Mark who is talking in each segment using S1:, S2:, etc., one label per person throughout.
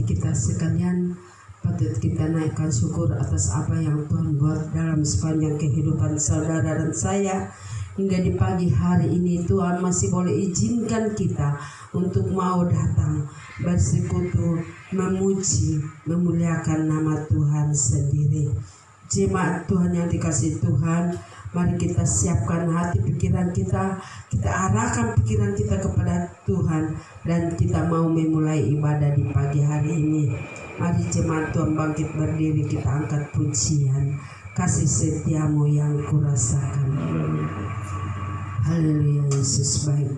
S1: hati kita sekalian, patut kita naikkan syukur atas apa yang Tuhan buat dalam sepanjang kehidupan saudara dan saya. Hingga di pagi hari ini Tuhan masih boleh izinkan kita untuk mau datang bersekutu, memuji, memuliakan nama Tuhan sendiri. Jemaat Tuhan yang dikasihi Tuhan, mari kita siapkan hati pikiran kita arahkan pikiran kita kepada Tuhan, dan kita mau memulai ibadah di pagi hari ini. Mari jemaat Tuhan bangkit berdiri, kita angkat pujian. Kasih setiamu yang kurasakan. Haleluya, Yesus baik.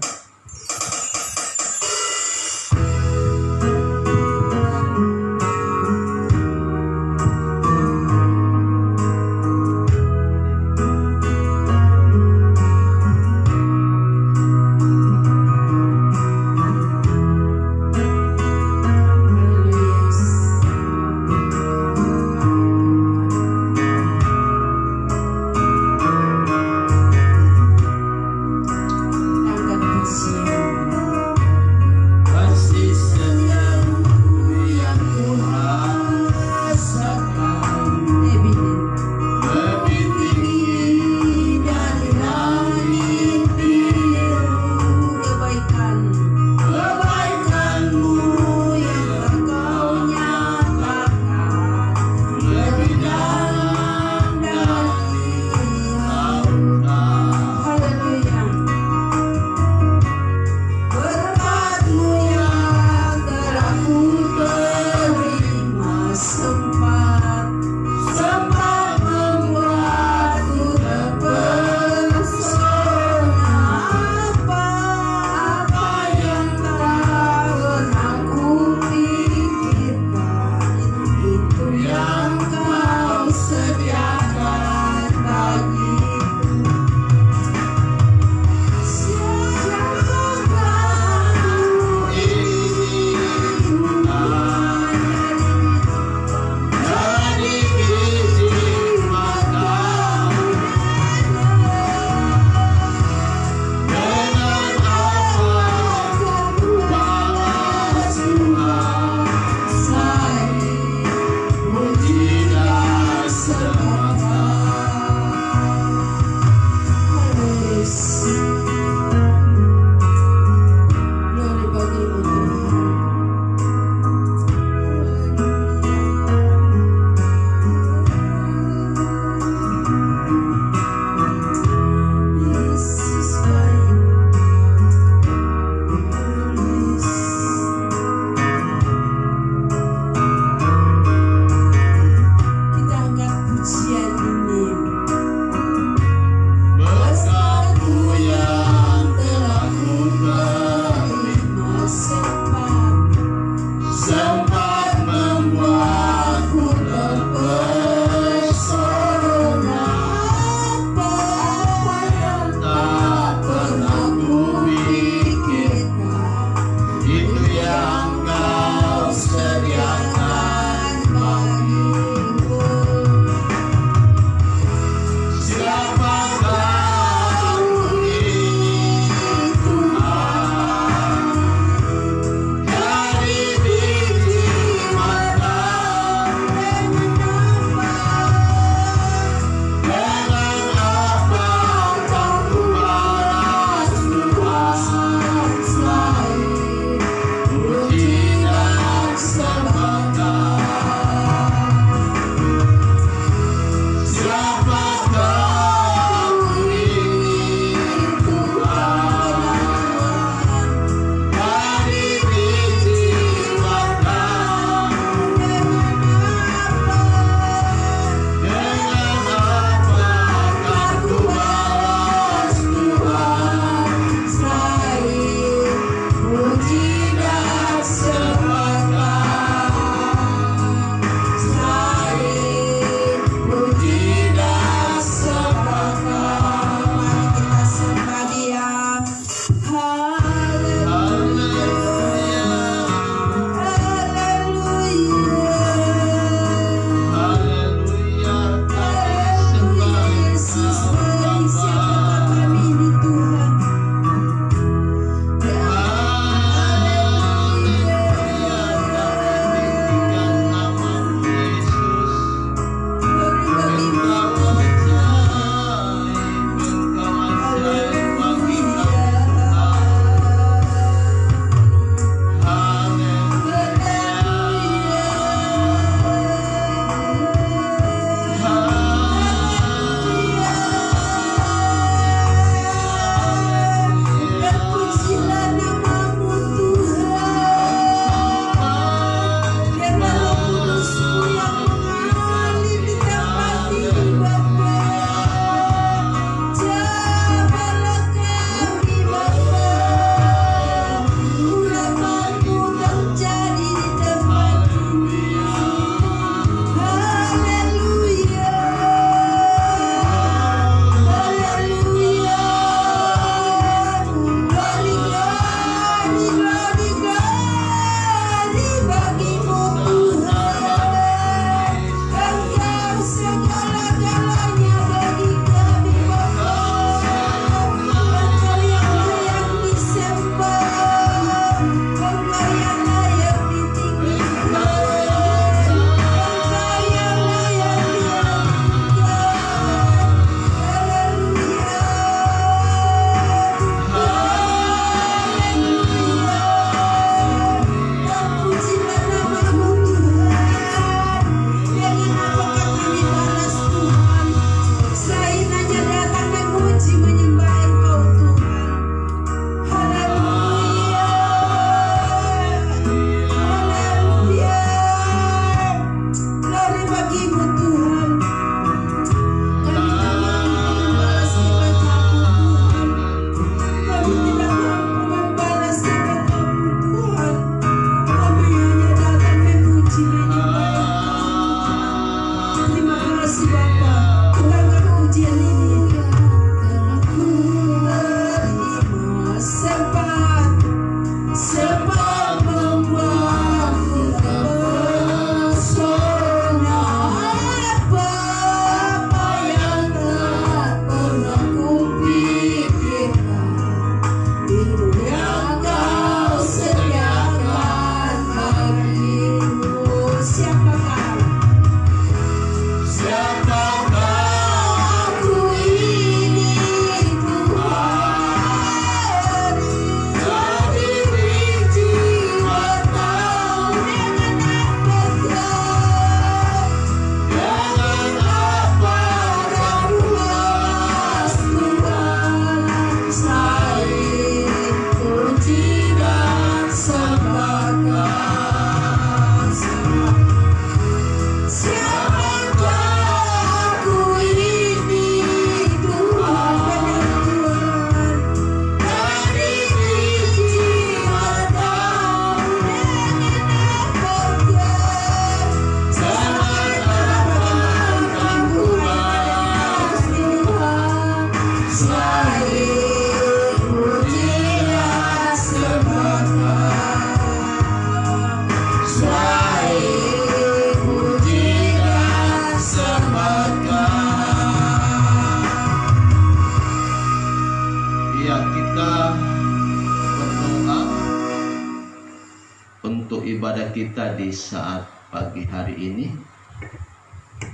S2: kita di saat pagi hari ini,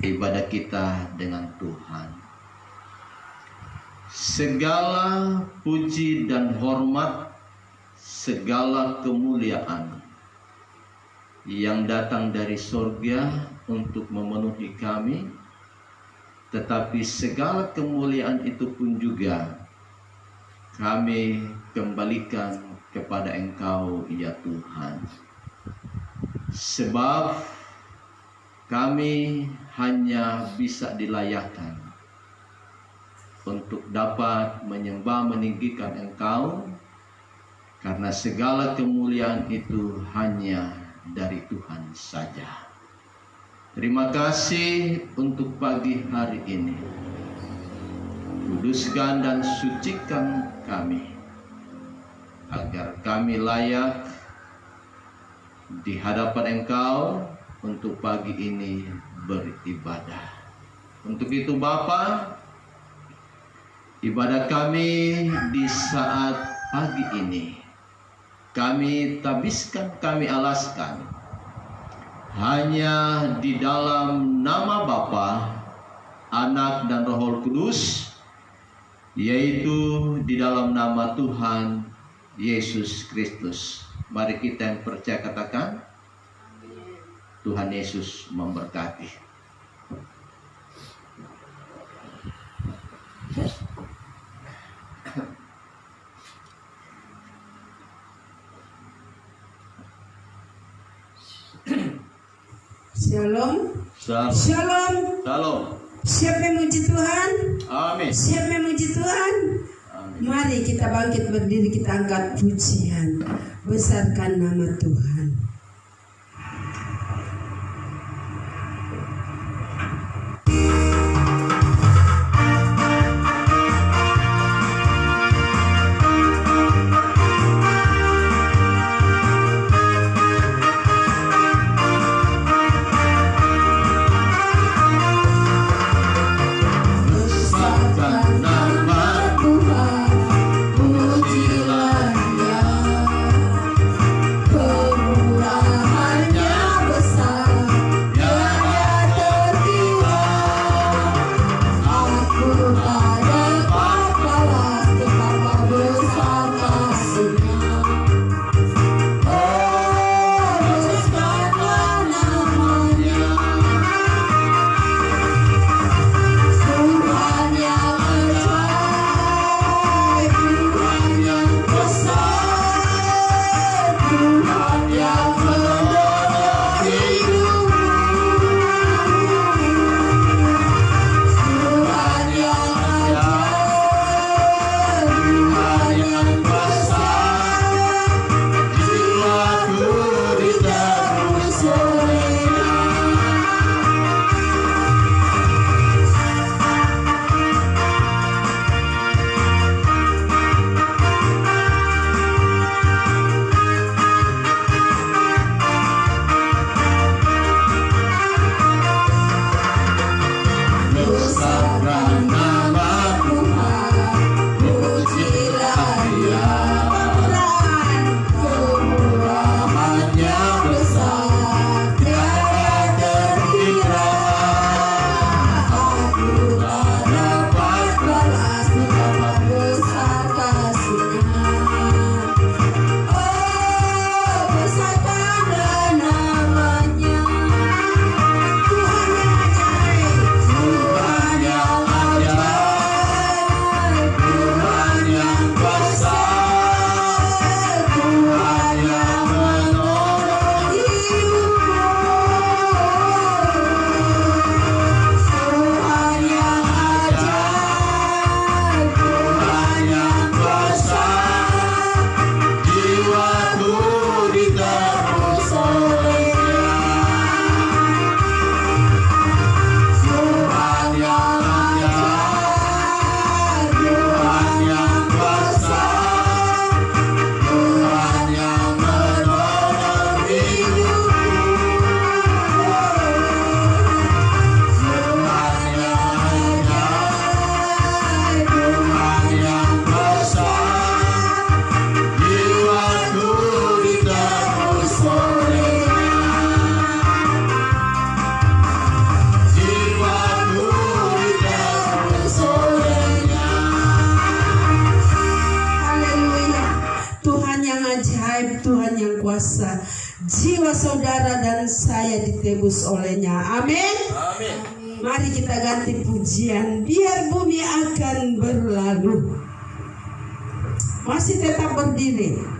S2: ibadah kita dengan Tuhan. Segala puji dan hormat, segala kemuliaan yang datang dari surga untuk memenuhi kami, tetapi segala kemuliaan itu pun juga kami kembalikan kepada Engkau, ya Tuhan. Sebab kami hanya bisa dilayakkan untuk dapat menyembah meninggikan Engkau, karena segala kemuliaan itu hanya dari Tuhan saja. Terima kasih untuk pagi hari ini. Kuduskan dan sucikan kami, agar kami layak di hadapan Engkau untuk pagi ini beribadah. Untuk itu Bapa, ibadah kami di saat pagi ini kami tabiskan, kami alaskan hanya di dalam nama Bapa, Anak dan Roh Kudus, yaitu di dalam nama Tuhan Yesus Kristus. Mari kita yang percaya katakan, Tuhan Yesus memberkati.
S1: Shalom.
S2: Shalom.
S1: Shalom.
S2: Shalom.
S1: Siap memuji Tuhan?
S2: Amin.
S1: Siap memuji Tuhan?
S2: Amin.
S1: Mari kita bangkit berdiri, kita angkat pujian. Besarkan nama Tuhan.
S3: Pujilah Dia,
S1: kuasa. Jiwa saudara dan saya ditebus olehnya. Amin.
S2: Amin.
S1: Mari kita ganti pujian. Biar bumi akan berlalu. Masih tetap berdiri.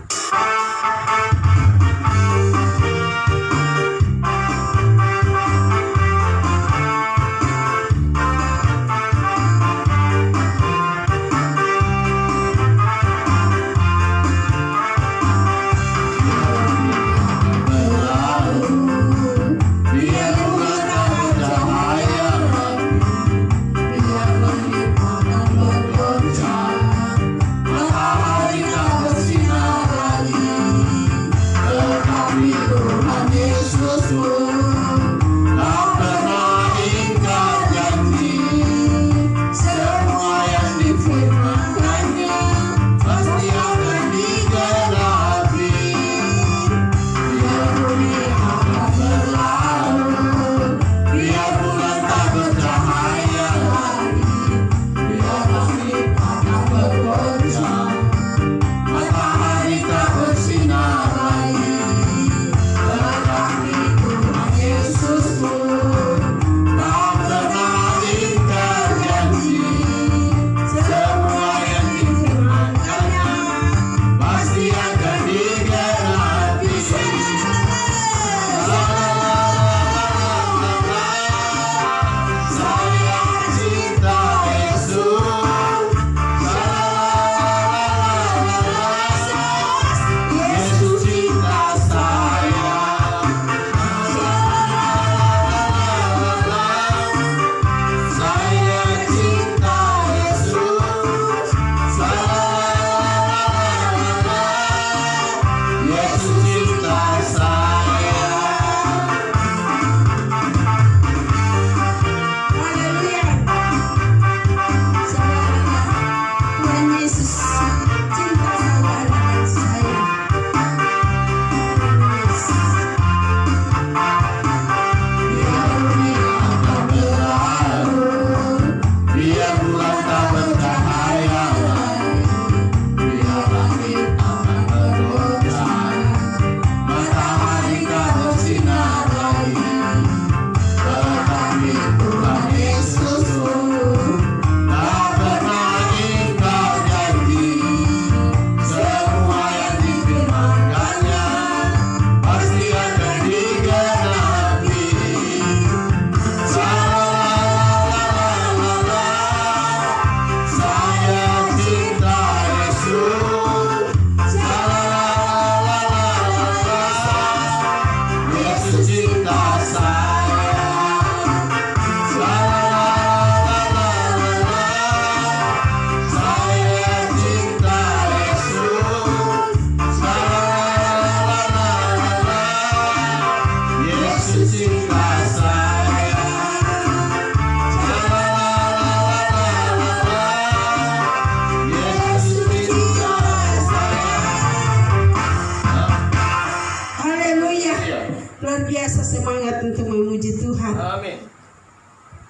S1: semangat untuk memuji Tuhan.
S2: Amin.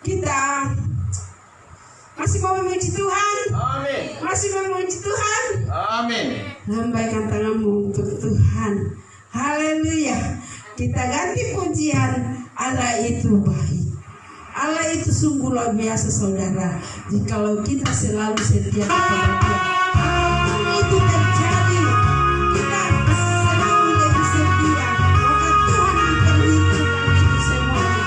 S1: Kita masih mau memuji Tuhan.
S2: Amin.
S1: Masih mau memuji Tuhan.
S2: Amin.
S1: Lambaikan tanganmu untuk Tuhan. Haleluya. Kita ganti pujian. Allah itu baik. Allah itu sungguh luar biasa, saudara. Jikalau kita selalu setia kepada Dia, itu terjadi. Kita selalu lebih setia, maka Tuhan akan menentukan itu semuanya.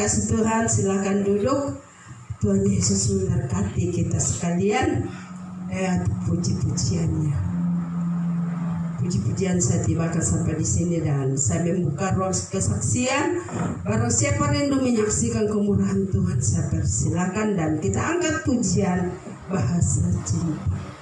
S1: kasih Tuhan, silakan duduk. Tuhan Yesus memberkati kita sekalian. Puji-pujiannya. Puji-pujian saya tibakan sampai di sini dan saya membuka ruang kesaksian. Barang siapa rindu menyaksikan kemurahan Tuhan, saya persilakan dan kita angkat pujian bahasa cinta.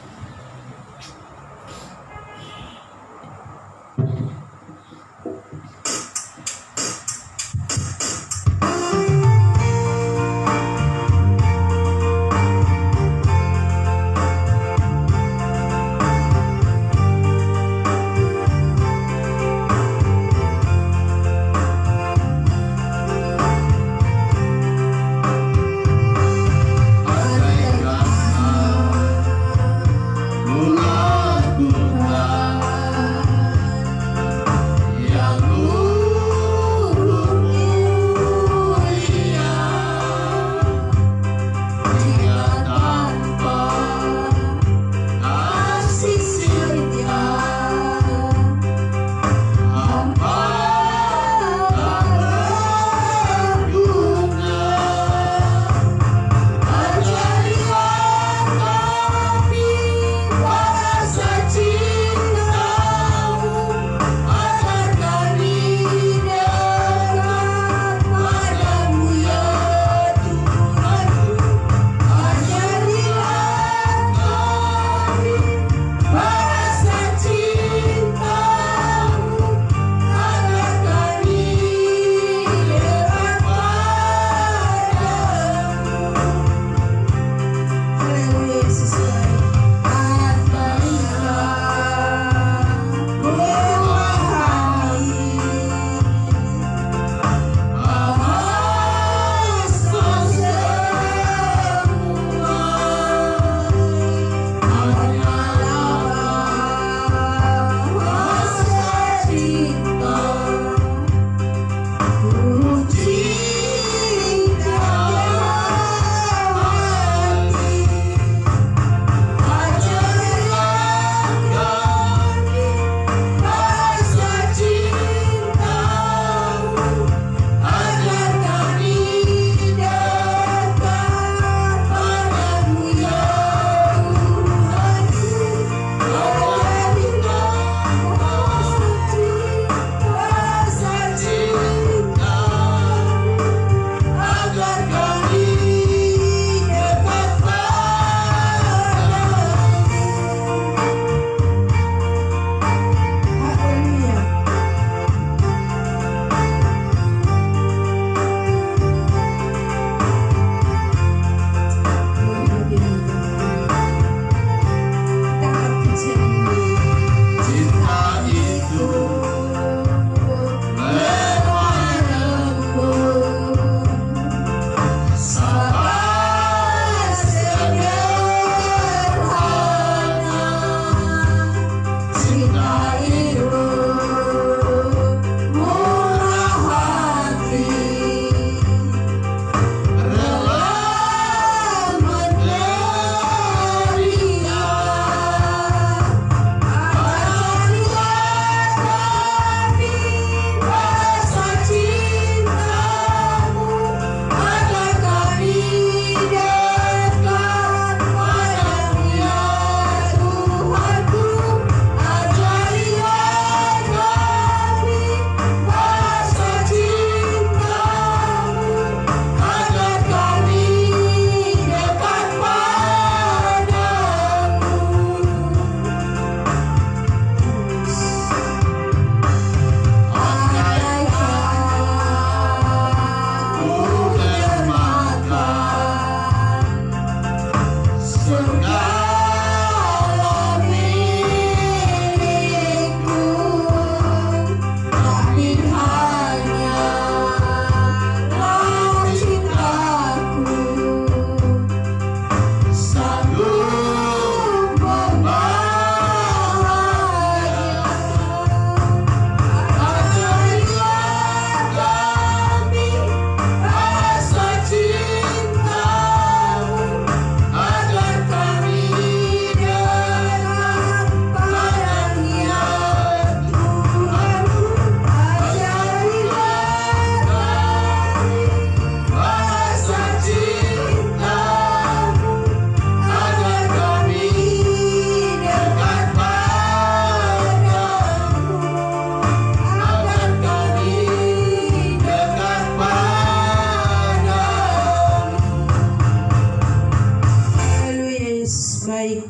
S1: baik.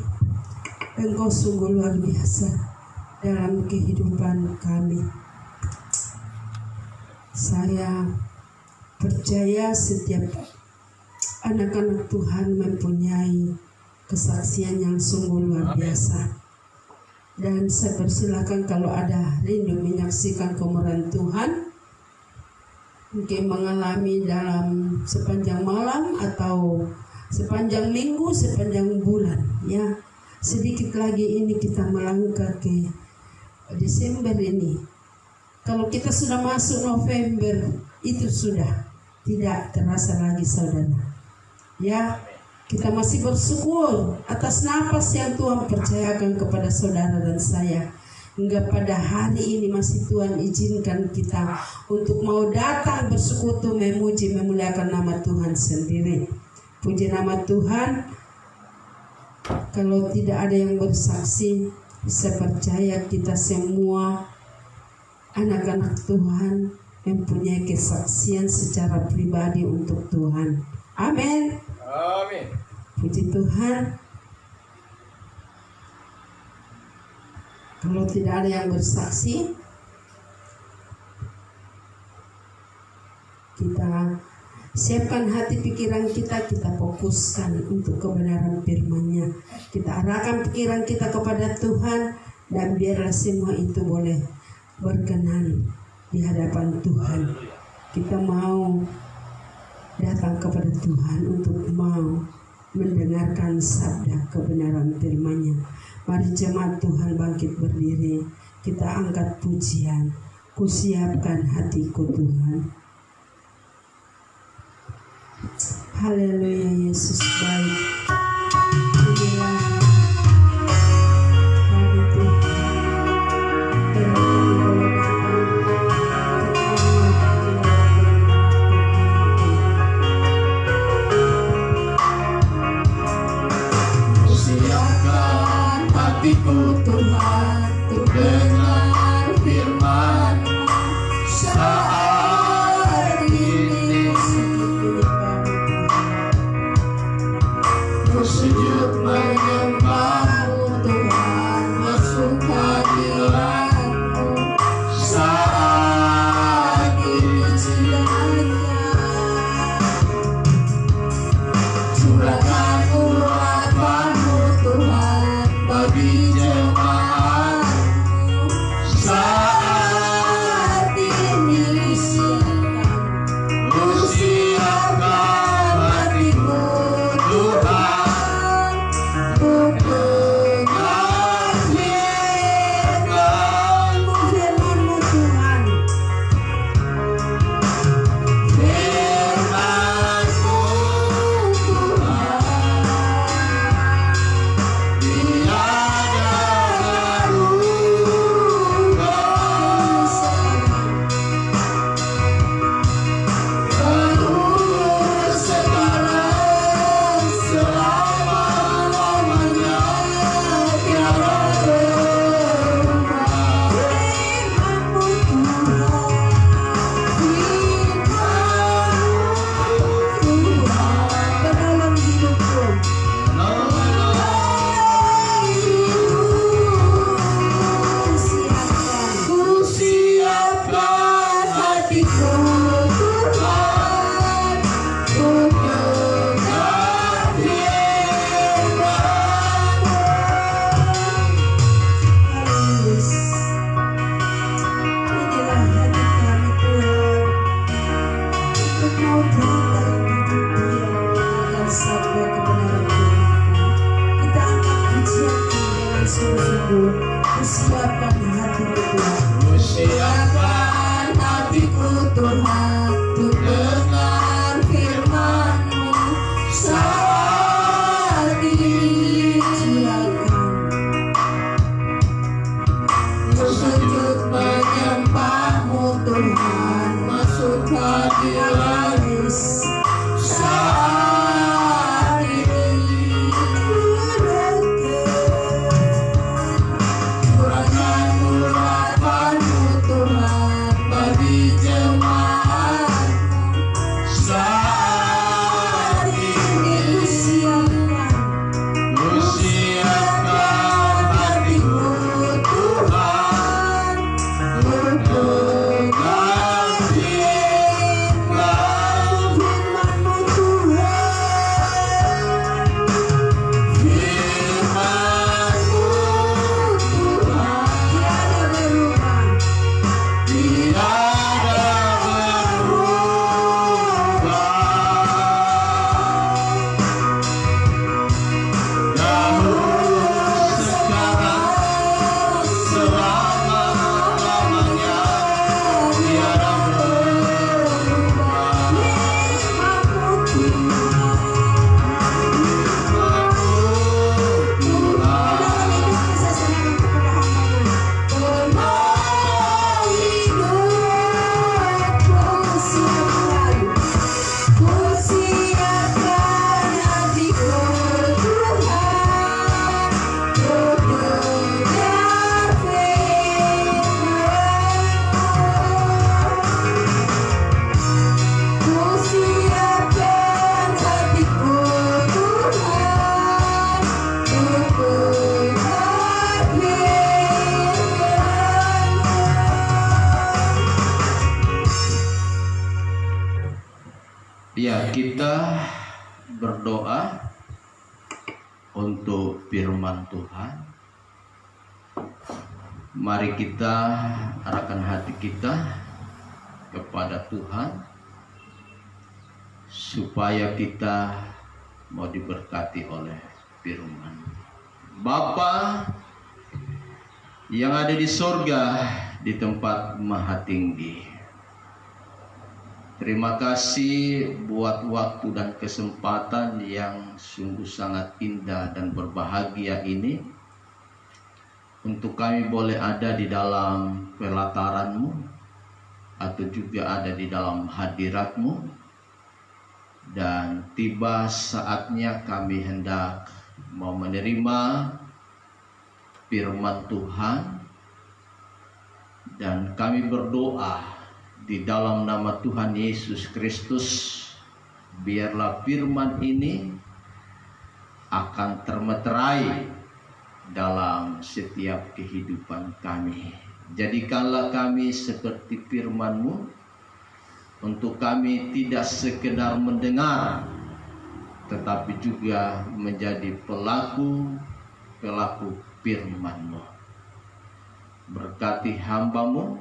S1: Engkau sungguh luar biasa dalam kehidupan kami. Saya percaya setiap anak-anak Tuhan mempunyai kesaksian yang sungguh luar biasa. Dan saya persilakan kalau ada rindu menyaksikan kemurahan Tuhan, mungkin mengalami dalam sepanjang malam atau sepanjang minggu, sepanjang bulan, ya. Sedikit lagi ini kita melangkah ke Desember ini. Kalau kita sudah masuk November, itu sudah tidak terasa lagi, saudara. Ya, kita masih bersyukur atas napas yang Tuhan percayakan kepada saudara dan saya. Hingga pada hari ini masih Tuhan izinkan kita untuk mau datang bersekutu, memuji, memuliakan nama Tuhan sendiri. Puji nama Tuhan. Kalau tidak ada yang bersaksi, saya percaya kita semua anak-anak Tuhan mempunyai kesaksian secara pribadi untuk Tuhan. Amin.
S3: Amin.
S1: Puji Tuhan. Kalau tidak ada yang bersaksi, kita siapkan hati pikiran kita fokuskan untuk kebenaran firman-Nya. Kita arahkan pikiran kita kepada Tuhan, dan biarlah semua itu boleh berkenan di hadapan Tuhan. Kita mau datang kepada Tuhan untuk mau mendengarkan sabda kebenaran firman-Nya. Mari jemaat Tuhan bangkit berdiri. Kita angkat pujian. Kusiapkan hatiku Tuhan. Haleluya, Yesus baik. Inilah hari Tuhan. Biarlah kami boleh datang
S2: Siapkan hatiku Tuhan untuk dengar firman saat ini. Sujud menyembah-Mu Tuhan, masuk hadirat-Mu saat ini. Curahkan urapan-Mu Tuhan bagi jemaat-Mu saat ini. Ku siapkan hatiku Tuhan. Siapkan hatiku Tuhan. Siapkan hatiku Tuhan untuk dengar firman-Mu saat ini. Sujud menyembah-Mu Tuhan, masuk hadirat-Mu saat ini. Curahkan urapan-Mu Tuhan bagi jemaat berdoa untuk firman Tuhan. Mari kita arahkan hati kita kepada Tuhan supaya kita mau diberkati oleh firman. Bapa yang ada di sorga, di tempat maha tinggi, terima kasih buat waktu dan kesempatan yang sungguh sangat indah dan berbahagia ini, untuk kami boleh ada di dalam pelataran-Mu atau juga ada di dalam hadirat-Mu. Dan tiba saatnya kami hendak mau menerima firman Tuhan, dan kami berdoa di dalam nama Tuhan Yesus Kristus, biarlah firman ini akan termeterai dalam setiap kehidupan kami. Jadikanlah kami seperti firman-Mu, untuk kami tidak sekedar mendengar, tetapi juga menjadi pelaku firman-Mu. Berkati hamba-Mu,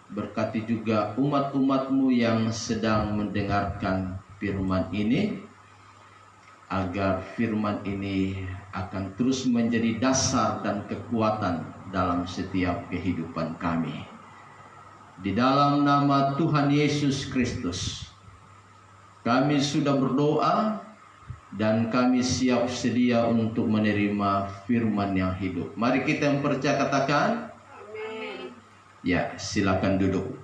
S2: berkati juga umat-umat-Mu yang sedang mendengarkan firman ini, agar firman ini akan terus menjadi dasar dan kekuatan dalam setiap kehidupan kami. Di dalam nama Tuhan Yesus Kristus, kami sudah berdoa dan kami siap sedia untuk menerima firman yang hidup. Mari kita yang percaya katakan amin. Ya, silakan duduk.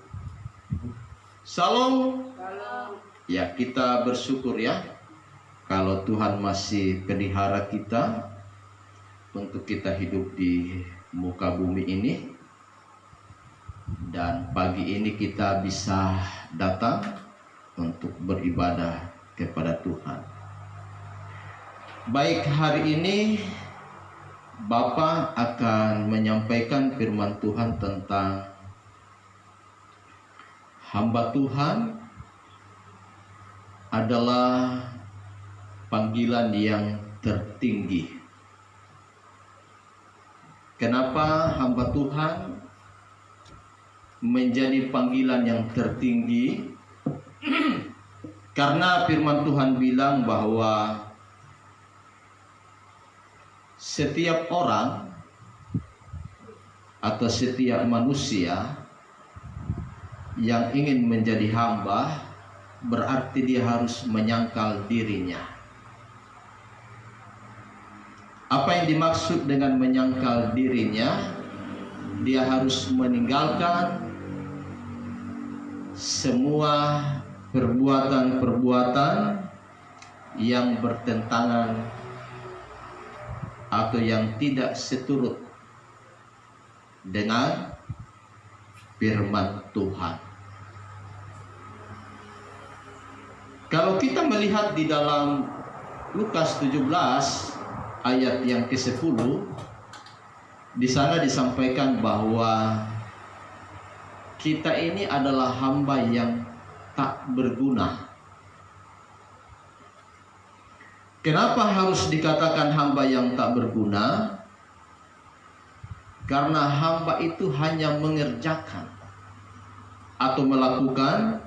S2: Salam. Ya, kita bersyukur ya, kalau Tuhan masih pelihara kita untuk kita hidup di muka bumi ini. Dan pagi ini kita bisa datang untuk beribadah kepada Tuhan. Baik, hari ini Bapak akan menyampaikan firman Tuhan tentang hamba Tuhan adalah panggilan yang tertinggi. Kenapa hamba Tuhan menjadi panggilan yang tertinggi? Karena firman Tuhan bilang bahwa setiap orang atau setiap manusia yang ingin menjadi hamba, berarti dia harus menyangkal dirinya. Apa yang dimaksud dengan menyangkal dirinya? Dia harus meninggalkan semua perbuatan-perbuatan yang bertentangan atau yang tidak seturut dengan firman Tuhan. Kalau kita melihat di dalam Lukas 17 ayat yang ke-10, di sana disampaikan bahwa kita ini adalah hamba yang tak berguna. Kenapa harus dikatakan hamba yang tak berguna? Karena hamba itu hanya mengerjakan atau melakukan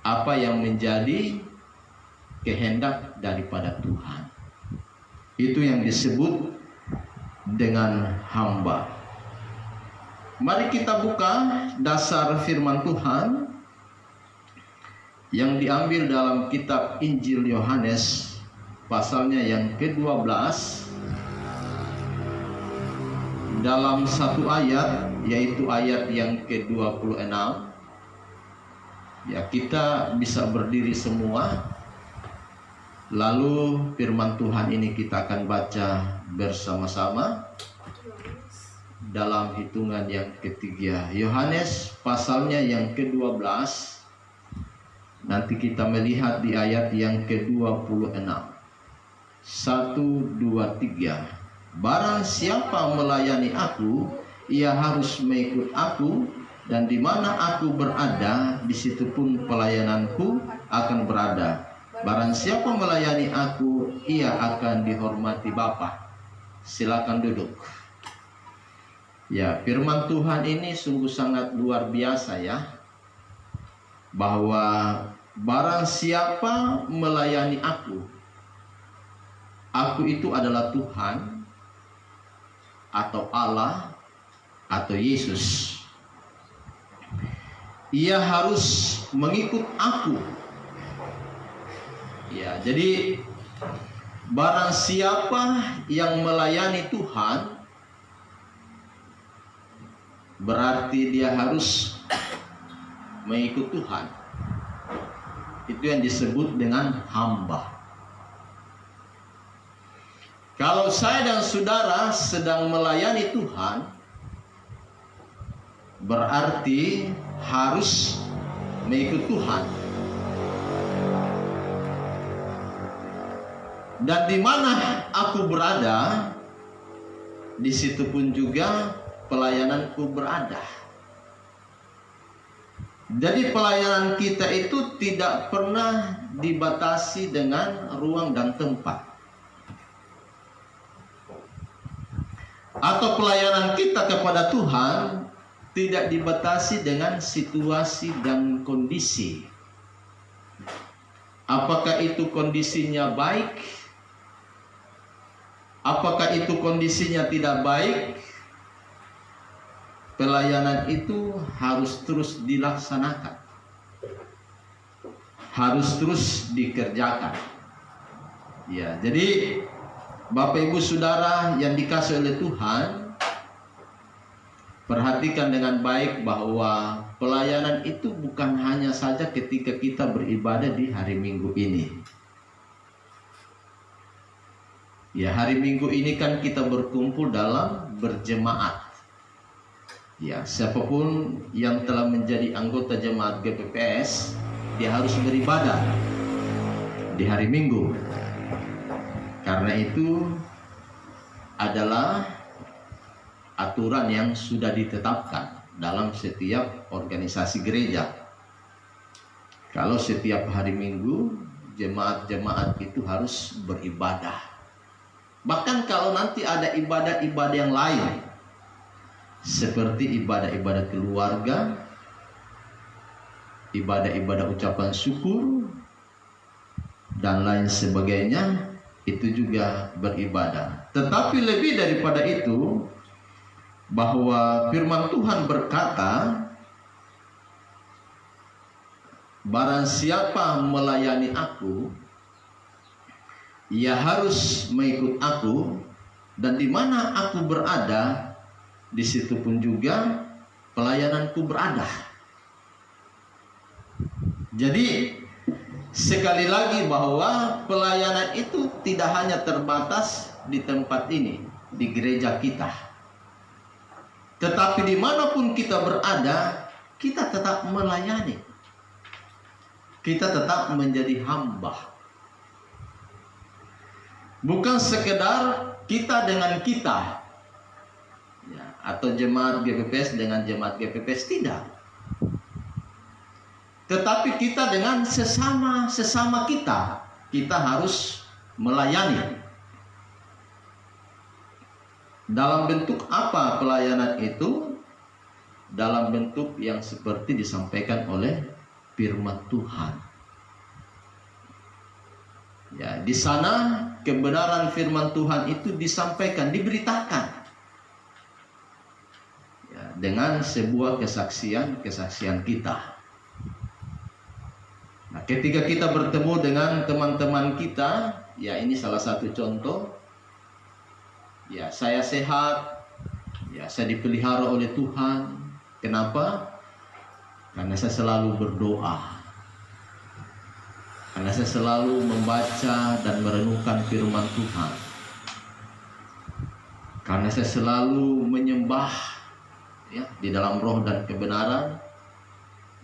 S2: apa yang menjadi kehendak daripada Tuhan. Itu yang disebut dengan hamba. Mari kita buka dasar firman Tuhan yang diambil dalam kitab Injil Yohanes pasalnya yang ke-12, dalam satu ayat, yaitu ayat yang ke-26. Ya, kita bisa berdiri semua, lalu firman Tuhan ini kita akan baca bersama-sama dalam hitungan yang ketiga. Yohanes pasalnya yang ke-12, nanti kita melihat di ayat yang ke-26. 1, 2, 3. Barang siapa melayani aku, ia harus mengikut aku, dan di mana aku berada, di situ pun pelayananku akan berada. Barang siapa melayani aku, ia akan dihormati Bapa. Silakan duduk. Ya, firman Tuhan ini sungguh sangat luar biasa ya. Bahwa barang siapa melayani aku itu adalah Tuhan atau Allah atau Yesus. Ia harus mengikut aku. Ya, jadi barang siapa yang melayani Tuhan, berarti dia harus mengikut Tuhan. Itu yang disebut dengan hamba. Kalau saya dan saudara sedang melayani Tuhan, berarti harus mengikut Tuhan. Dan di mana aku berada, di situ pun juga pelayananku berada. Jadi pelayanan kita itu tidak pernah dibatasi dengan ruang dan tempat. Atau pelayanan kita kepada Tuhan tidak dibatasi dengan situasi dan kondisi. Apakah itu kondisinya baik? Apakah itu kondisinya tidak baik? Pelayanan itu harus terus dilaksanakan, harus terus dikerjakan. Ya, jadi Bapak Ibu Saudara yang dikasihi oleh Tuhan, perhatikan dengan baik bahwa pelayanan itu bukan hanya saja ketika kita beribadah di hari Minggu ini. Ya, hari Minggu ini kan kita berkumpul dalam berjemaat. Ya, siapapun yang telah menjadi anggota jemaat GPPS, dia harus beribadah di hari Minggu. Karena itu adalah aturan yang sudah ditetapkan dalam setiap organisasi gereja. Kalau setiap hari Minggu, jemaat-jemaat itu harus beribadah. Bahkan kalau nanti ada ibadah-ibadah yang lain, seperti ibadah-ibadah keluarga, ibadah-ibadah ucapan syukur, dan lain sebagainya, itu juga beribadah. Tetapi lebih daripada itu, bahwa firman Tuhan berkata, barang siapa melayani aku, ia harus mengikut aku, dan di mana aku berada, di situ pun juga pelayananku berada. Jadi sekali lagi bahwa pelayanan itu tidak hanya terbatas di tempat ini, di gereja kita. Tetapi dimanapun kita berada, kita tetap melayani. Kita tetap menjadi hamba. Bukan sekedar kita dengan kita, ya, atau jemaat GPPS dengan jemaat GPPS, tidak. Tetapi kita dengan sesama kita harus melayani. Dalam bentuk apa pelayanan itu? Dalam bentuk yang seperti disampaikan oleh firman Tuhan. Ya, di sana kebenaran firman Tuhan itu disampaikan, diberitakan. Ya, dengan sebuah kesaksian kita. Nah, ketika kita bertemu dengan teman-teman kita, ya ini salah satu contoh. Ya, saya sehat, ya saya dipelihara oleh Tuhan. Kenapa? Karena saya selalu berdoa. Karena saya selalu membaca dan merenungkan firman Tuhan. Karena saya selalu menyembah, ya, di dalam roh dan kebenaran.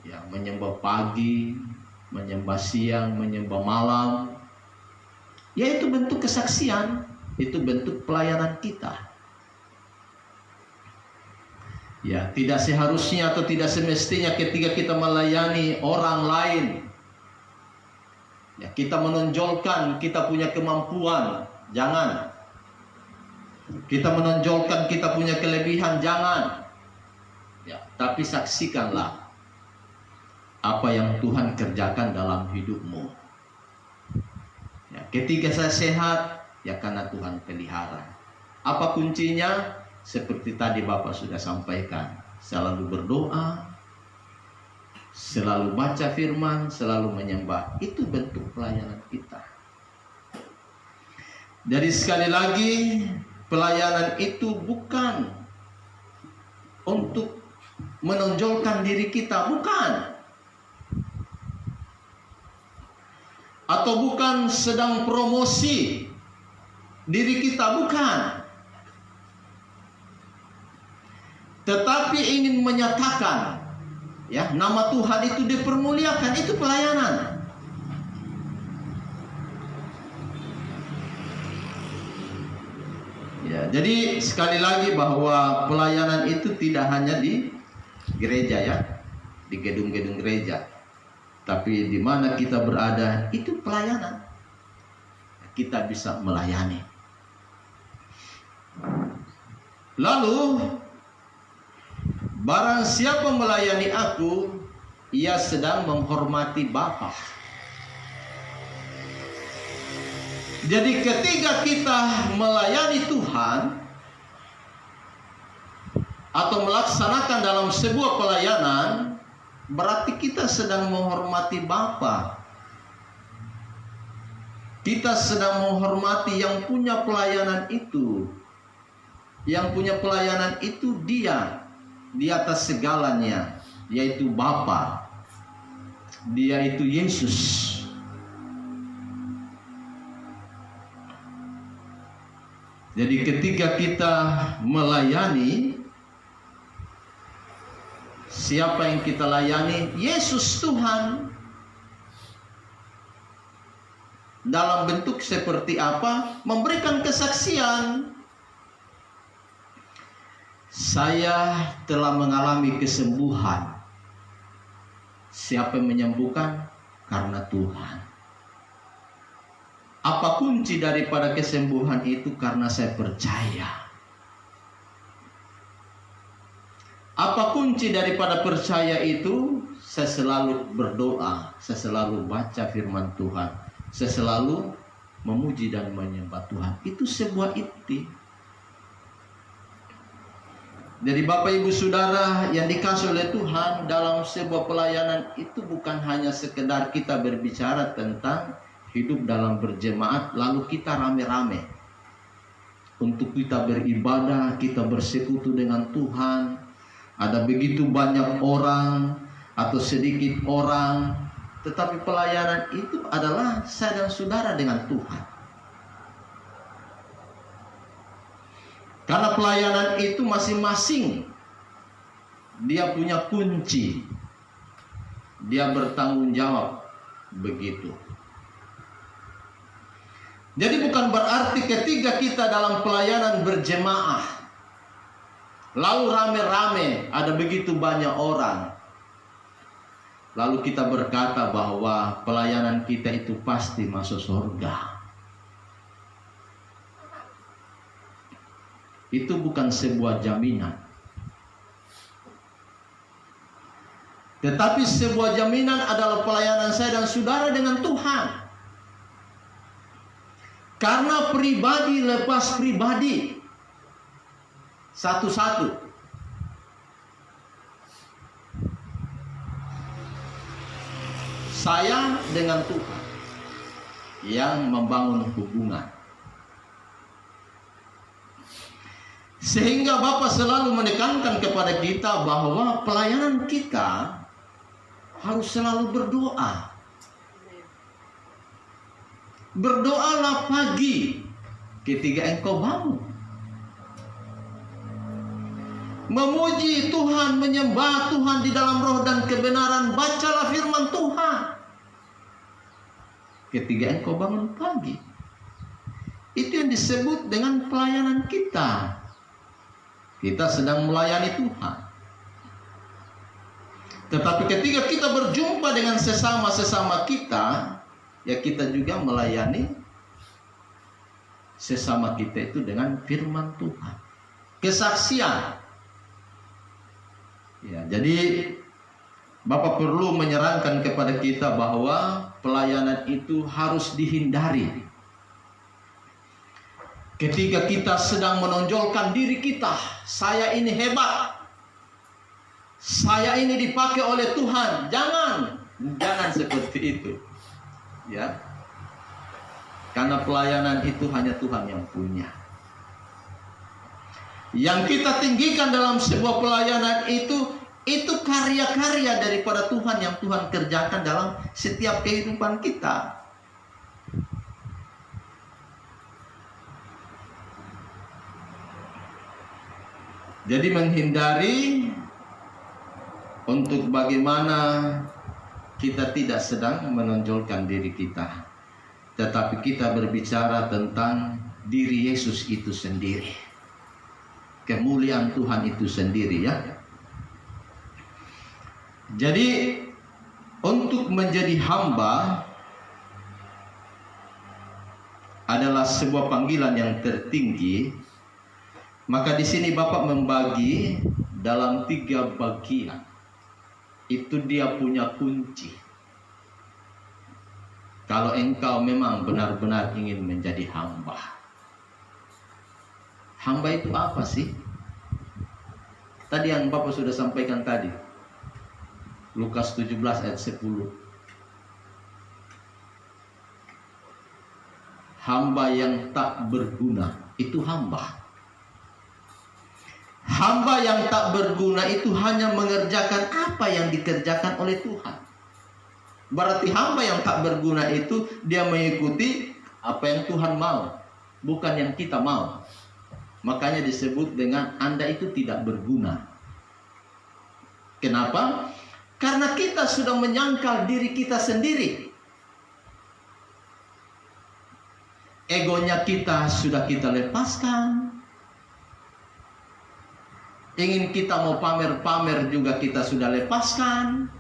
S2: Ya, menyembah pagi, menyembah siang, menyembah malam. Ya, itu bentuk kesaksian, itu bentuk pelayanan kita. Ya, tidak seharusnya atau tidak semestinya ketika kita melayani orang lain, Ya, kita menonjolkan kita punya kemampuan, jangan. Kita menonjolkan kita punya kelebihan, jangan. Ya, tapi saksikanlah apa yang Tuhan kerjakan dalam hidupmu. Ya, ketika saya sehat, ya karena Tuhan pelihara. Apa kuncinya? Seperti tadi Bapak sudah sampaikan, selalu berdoa, selalu baca firman, selalu menyembah. Itu bentuk pelayanan kita. Jadi sekali lagi, pelayanan itu bukan untuk menonjolkan diri kita, bukan. Atau bukan sedang promosi diri kita, bukan. Tetapi ingin menyatakan, ya, nama Tuhan itu dipermuliakan, itu pelayanan. Ya, jadi sekali lagi bahwa pelayanan itu tidak hanya di gereja, ya, di gedung-gedung gereja, tapi di mana kita berada itu pelayanan. Kita bisa melayani. Lalu barang siapa melayani aku, ia sedang menghormati Bapa. Jadi ketika kita melayani Tuhan atau melaksanakan dalam sebuah pelayanan, berarti kita sedang menghormati Bapa. Kita sedang menghormati yang punya pelayanan itu. Yang punya pelayanan itu Dia di atas segalanya, yaitu Bapa. Dia itu Yesus. Jadi ketika kita melayani, siapa yang kita layani? Yesus Tuhan. Dalam bentuk seperti apa? Memberikan kesaksian. Saya telah mengalami kesembuhan. Siapa yang menyembuhkan? Karena Tuhan. Apa kunci daripada kesembuhan itu? Karena saya percaya. Apa kunci daripada percaya itu? Saya selalu berdoa, saya selalu baca firman Tuhan, saya selalu memuji dan menyembah Tuhan. Itu sebuah inti. Jadi Bapak Ibu Saudara yang dikasihi oleh Tuhan, dalam sebuah pelayanan itu bukan hanya sekedar kita berbicara tentang hidup dalam berjemaat lalu kita rame-rame untuk kita beribadah, kita bersekutu dengan Tuhan. Ada begitu banyak orang atau sedikit orang, tetapi pelayanan itu adalah saya dan saudara dengan Tuhan. Karena pelayanan itu masing-masing dia punya kunci. Dia bertanggung jawab begitu. Jadi bukan berarti ketika kita dalam pelayanan berjemaah lalu rame-rame ada begitu banyak orang, lalu kita berkata bahwa pelayanan kita itu pasti masuk surga. Itu bukan sebuah jaminan. Tetapi sebuah jaminan adalah pelayanan saya dan saudara dengan Tuhan. Karena pribadi lepas pribadi, satu-satu. Saya dengan Tuhan yang membangun hubungan. Sehingga Bapak selalu menekankan kepada kita bahwa pelayanan kita harus selalu berdoa. Berdoalah pagi ketika engkau bangun. Memuji Tuhan, menyembah Tuhan di dalam roh dan kebenaran. Bacalah firman Tuhan ketika engkau bangun pagi. Itu yang disebut dengan pelayanan kita. Kita sedang melayani Tuhan. Tetapi ketika kita berjumpa dengan sesama-sesama kita, ya kita juga melayani sesama kita itu dengan firman Tuhan. Kesaksian. Ya, jadi Bapak perlu menyarankan kepada kita bahwa pelayanan itu harus dihindari. Ketika kita sedang menonjolkan diri kita, saya ini hebat, saya ini dipakai oleh Tuhan, jangan seperti itu, ya. Karena pelayanan itu hanya Tuhan yang punya. Yang kita tinggikan dalam sebuah pelayanan itu karya-karya daripada Tuhan yang Tuhan kerjakan dalam setiap kehidupan kita. Jadi menghindari untuk bagaimana kita tidak sedang menonjolkan diri kita, tetapi kita berbicara tentang diri Yesus itu sendiri, kemuliaan Tuhan itu sendiri, ya. Jadi untuk menjadi hamba adalah sebuah panggilan yang tertinggi. Maka di sini Bapak membagi dalam 3 bagian. Itu dia punya kunci. Kalau engkau memang benar-benar ingin menjadi hamba. Hamba itu apa sih? Tadi yang Bapak sudah sampaikan tadi. Lukas 17 ayat 10. Hamba yang tak berguna itu hamba. Hamba yang tak berguna itu hanya mengerjakan apa yang dikerjakan oleh Tuhan. Berarti hamba yang tak berguna itu dia mengikuti apa yang Tuhan mau, bukan yang kita mau. Makanya disebut dengan Anda itu tidak berguna. Kenapa? Karena kita sudah menyangkal diri kita sendiri. Egonya kita sudah kita lepaskan. Ingin kita mau pamer-pamer juga kita sudah lepaskan.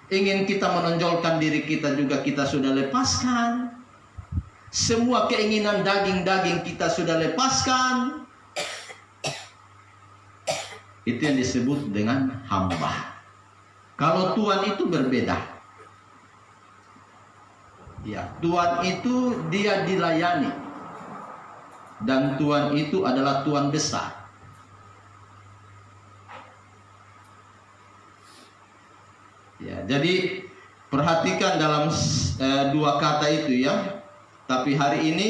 S2: Ingin kita menonjolkan diri kita juga kita sudah lepaskan. Semua keinginan daging-daging kita sudah lepaskan. Itu yang disebut dengan hamba. Kalau Tuhan itu berbeda. Ya, Tuhan itu dia dilayani. Dan Tuhan itu adalah Tuhan besar. Ya, jadi perhatikan dalam 2 kata itu, ya. Tapi hari ini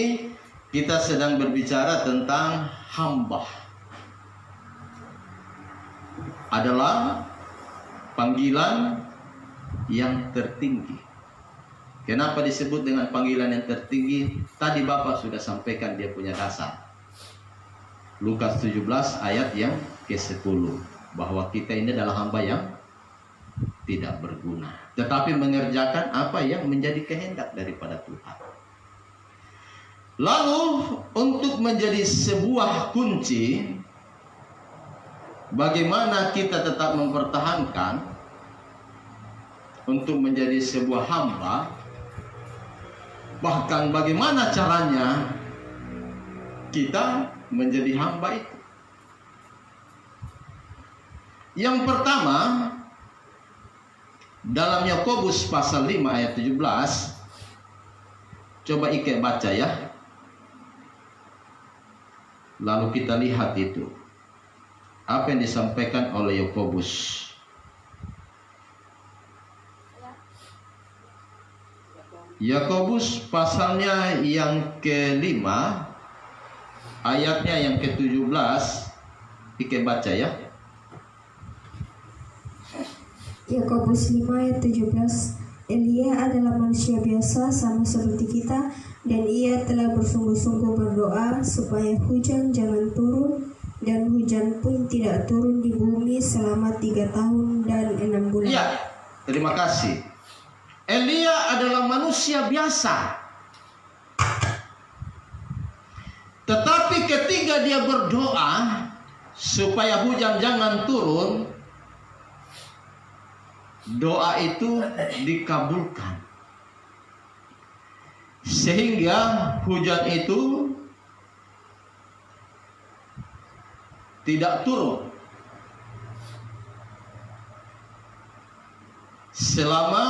S2: kita sedang berbicara tentang hamba. Adalah panggilan yang tertinggi. Kenapa disebut dengan panggilan yang tertinggi? Tadi Bapak sudah sampaikan dia punya dasar. Lukas 17 ayat yang ke-10. Bahwa kita ini adalah hamba yang tidak berguna, tetapi mengerjakan apa yang menjadi kehendak daripada Tuhan. Lalu untuk menjadi sebuah kunci, bagaimana kita tetap mempertahankan untuk menjadi sebuah hamba, bahkan bagaimana caranya kita menjadi hamba itu. Yang pertama, dalam Yakobus pasal 5 ayat 17. Coba Ike baca, ya. Lalu kita lihat itu. Apa yang disampaikan oleh Yakobus. Yakobus pasalnya yang ke-5, ayatnya yang ke-17. Ike baca, ya.
S3: Yakobus 5 ayat 17. Elia adalah manusia biasa sama seperti kita, dan ia telah bersungguh-sungguh berdoa supaya hujan jangan turun, dan hujan pun tidak turun di bumi selama 3 tahun dan 6 bulan.
S2: Ya, terima kasih. Elia adalah manusia biasa. Tetapi ketika dia berdoa supaya hujan jangan turun, doa itu dikabulkan. sehingga hujan itu tidak turun selama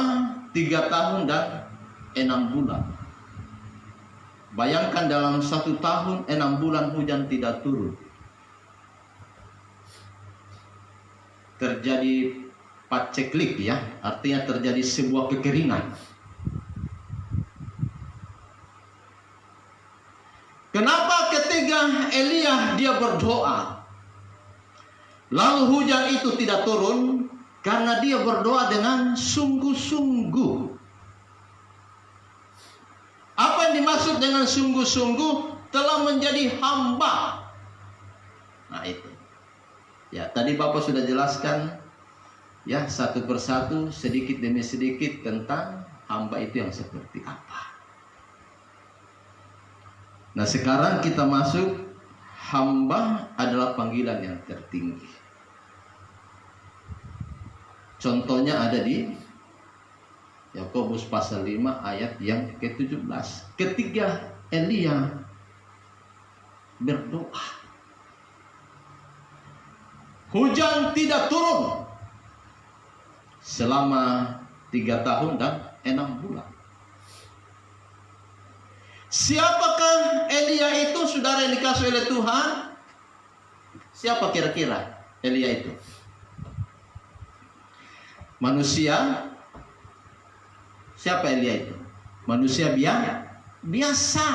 S2: 3 tahun dan 6 bulan. Bayangkan dalam 1 tahun 6 bulan hujan tidak turun. Terjadi paceklik, ya, artinya terjadi sebuah kekeringan. Kenapa ketika Elia dia berdoa lalu hujan itu tidak turun? Karena dia berdoa dengan sungguh-sungguh. Apa yang dimaksud dengan sungguh-sungguh? Telah menjadi hamba. Nah itu. Ya, tadi Bapak sudah jelaskan, ya, satu persatu, sedikit demi sedikit tentang hamba itu yang seperti apa. Nah sekarang kita masuk, hamba adalah panggilan yang tertinggi. Contohnya ada di Yakobus pasal 5 ayat yang ke-17. Ketika Elia berdoa, hujan tidak turun selama 3 tahun dan 6 bulan. Siapakah Elia itu, saudara yang dikasih oleh Tuhan? Siapa kira-kira Elia itu? Manusia. Siapa Elia itu? Manusia biasa.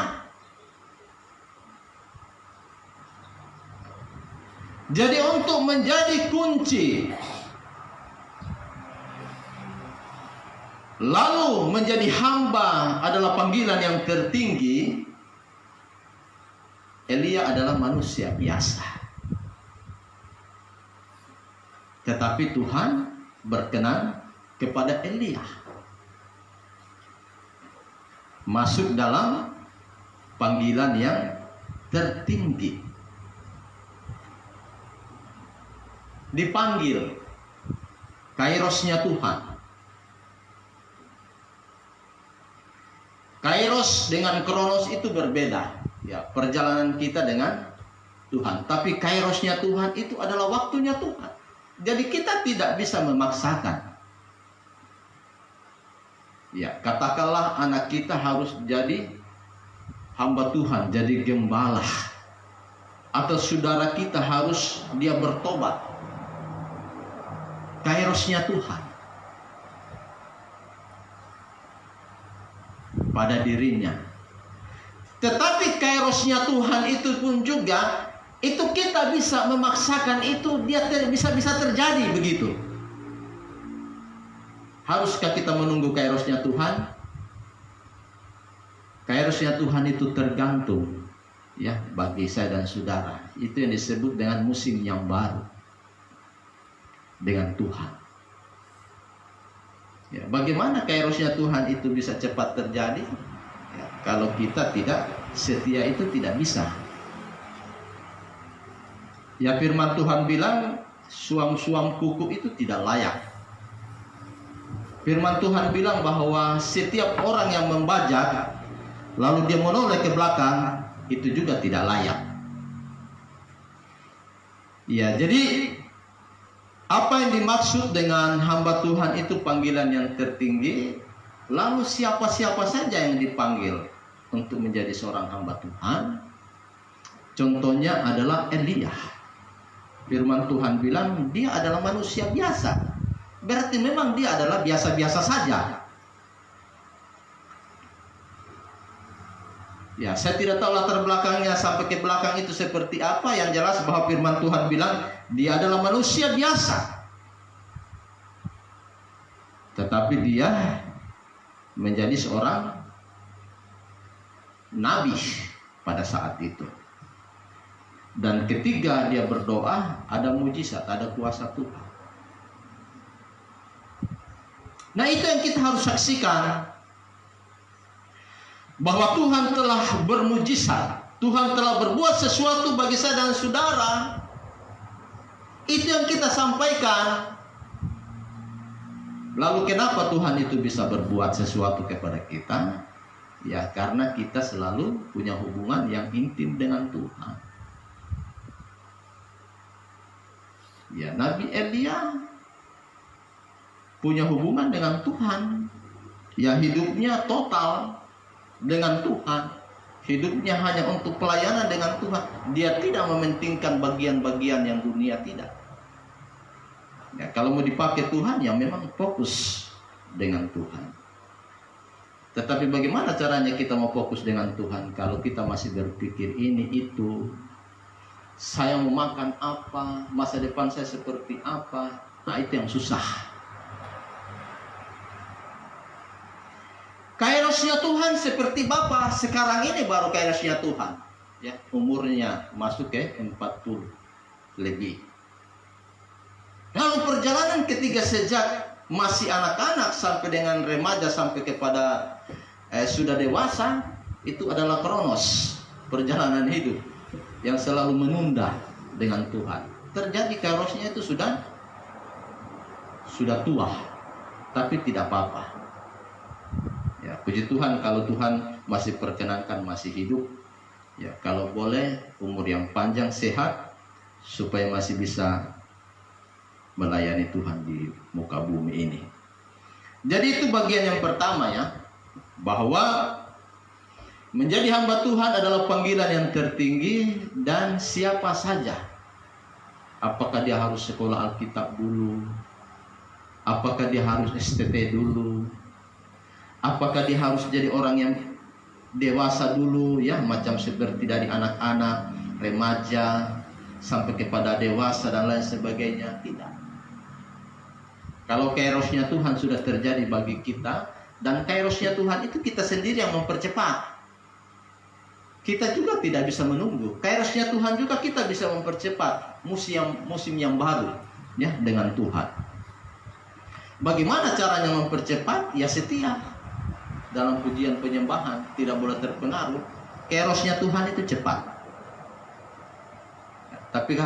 S2: Jadi untuk menjadi kunci lalu menjadi hamba adalah panggilan yang tertinggi. Elia adalah manusia biasa, tetapi Tuhan berkenan kepada Elia masuk dalam panggilan yang tertinggi. Dipanggil kairosnya Tuhan. Kairos dengan kronos itu berbeda, ya, perjalanan kita dengan Tuhan. Tapi kairosnya Tuhan itu adalah waktunya Tuhan. Jadi kita tidak bisa memaksakan. Ya, katakanlah anak kita harus jadi hamba Tuhan, jadi gembala, atau saudara kita harus dia bertobat. Kairosnya Tuhan pada dirinya. Tetapi kairosnya Tuhan itu pun juga, itu kita bisa memaksakan itu, dia bisa terjadi begitu. Haruskah kita menunggu kairosnya Tuhan? Kairosnya Tuhan itu tergantung, ya, bagi saya dan saudara. Itu yang disebut dengan musim yang baru dengan Tuhan. Ya, bagaimana kairosnya Tuhan itu bisa cepat terjadi? Ya, kalau kita tidak setia itu tidak bisa. Ya, firman Tuhan bilang suam-suam kuku itu tidak layak. Firman Tuhan bilang bahwa setiap orang yang membajak lalu dia menoleh ke belakang itu juga tidak layak. Ya, jadi apa yang dimaksud dengan hamba Tuhan itu panggilan yang tertinggi? Lalu siapa-siapa saja yang dipanggil untuk menjadi seorang hamba Tuhan? Contohnya adalah Elia. Firman Tuhan bilang dia adalah manusia biasa. Berarti memang dia adalah biasa-biasa saja. Ya, saya tidak tahu latar belakangnya sampai ke belakang itu seperti apa. Yang jelas bahwa firman Tuhan bilang dia adalah manusia biasa. Tetapi dia menjadi seorang nabi pada saat itu. Dan ketika dia berdoa, ada mujizat, ada kuasa Tuhan. Nah, itu yang kita harus saksikan. Bahwa Tuhan telah bermujizat, Tuhan telah berbuat sesuatu bagi saya dan saudara. Itu yang kita sampaikan. Lalu kenapa Tuhan itu bisa berbuat sesuatu kepada kita? Ya, karena kita selalu punya hubungan yang intim dengan Tuhan. Ya, Nabi Elia punya hubungan dengan Tuhan. Ya, hidupnya total dengan Tuhan. Hidupnya hanya untuk pelayanan dengan Tuhan. Dia tidak mementingkan bagian-bagian yang dunia, tidak. Ya, kalau mau dipakai Tuhan, ya memang fokus dengan Tuhan. Tetapi bagaimana caranya kita mau fokus dengan Tuhan kalau kita masih berpikir ini itu, saya mau makan apa, masa depan saya seperti apa? Nah, itu yang susah. Kairosnya Tuhan seperti Bapa sekarang ini baru kairosnya Tuhan. Ya, umurnya masuk ke 40 lebih. Lalu perjalanan ketiga sejak masih anak-anak sampai dengan remaja sampai kepada sudah dewasa, itu adalah kronos, perjalanan hidup yang selalu menunda dengan Tuhan. Terjadi kairosnya itu sudah tua, tapi tidak apa-apa. Ya, puji Tuhan kalau Tuhan masih perkenankan masih hidup. Ya, kalau boleh umur yang panjang sehat supaya masih bisa melayani Tuhan di muka bumi ini. Jadi itu bagian yang pertama ya, bahwa menjadi hamba Tuhan adalah panggilan yang tertinggi dan siapa saja. Apakah dia harus sekolah Alkitab dulu? Apakah dia harus STT dulu? Apakah dia harus jadi orang yang dewasa dulu ya, macam seperti dari anak-anak, remaja sampai kepada dewasa dan lain sebagainya? Tidak. Kalau kairosnya Tuhan sudah terjadi bagi kita, dan kairosnya Tuhan itu kita sendiri yang mempercepat. Kita juga tidak bisa menunggu. Kairosnya Tuhan juga kita bisa mempercepat musim yang baru ya dengan Tuhan. Bagaimana caranya mempercepat? Ya setia dalam pujian penyembahan, tidak boleh terpengaruh. Kairosnya Tuhan itu cepat. Tapi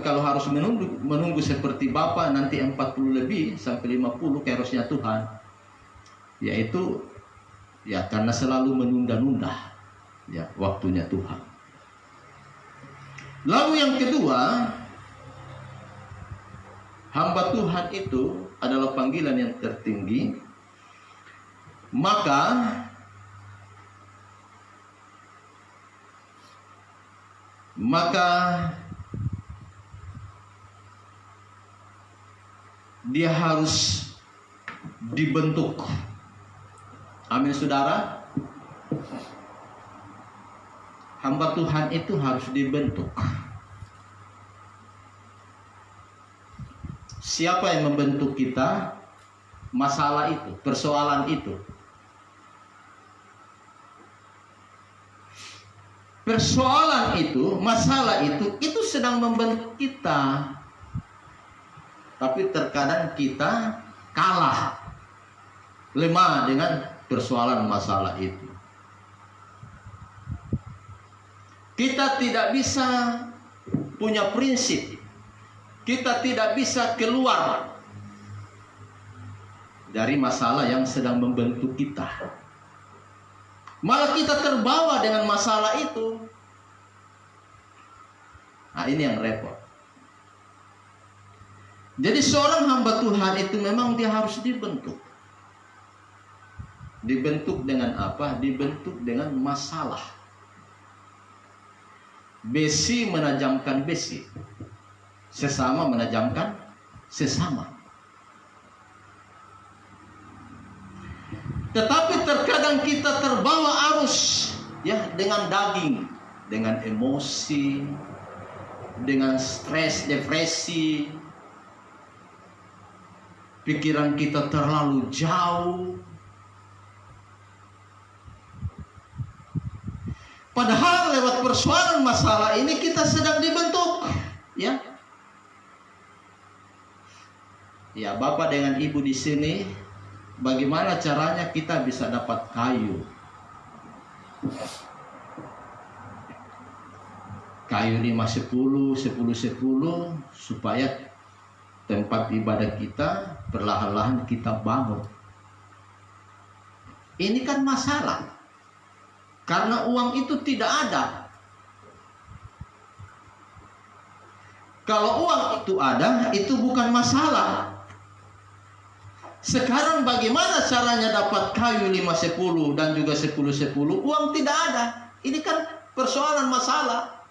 S2: kalau harus menunggu seperti Bapa nanti 40 lebih sampai 50 kairosnya Tuhan, yaitu ya karena selalu menunda-nunda ya waktunya Tuhan. Lalu yang kedua, hamba Tuhan itu adalah panggilan yang tertinggi. Maka dia harus dibentuk. Amin saudara. Hamba Tuhan itu harus dibentuk. Siapa yang membentuk kita? Masalah itu, persoalan itu. Persoalan itu, masalah itu sedang membentuk kita. Tapi terkadang kita kalah, lemah dengan persoalan masalah itu. Kita tidak bisa punya prinsip. Kita tidak bisa keluar dari masalah yang sedang membentuk kita. Malah kita terbawa dengan masalah itu. Nah, ini yang repot. Jadi seorang hamba Tuhan itu memang dia harus dibentuk. Dibentuk dengan apa? Dibentuk dengan masalah. Besi menajamkan besi. Sesama menajamkan sesama. Tetapi terkadang kita terbawa arus ya dengan daging, dengan emosi, dengan stres, depresi. Pikiran kita terlalu jauh. Padahal lewat persoalan masalah ini kita sedang dibentuk, ya. Ya, Bapak dengan Ibu di sini, bagaimana caranya kita bisa dapat kayu? Kayu 5-10, 10-10 supaya tempat ibadah kita perlahan-lahan kita bangun. Ini kan masalah. Karena uang itu tidak ada. Kalau uang itu ada, itu bukan masalah. Sekarang bagaimana caranya dapat kayu 5-10 dan juga 10-10? Uang tidak ada. Ini kan persoalan masalah.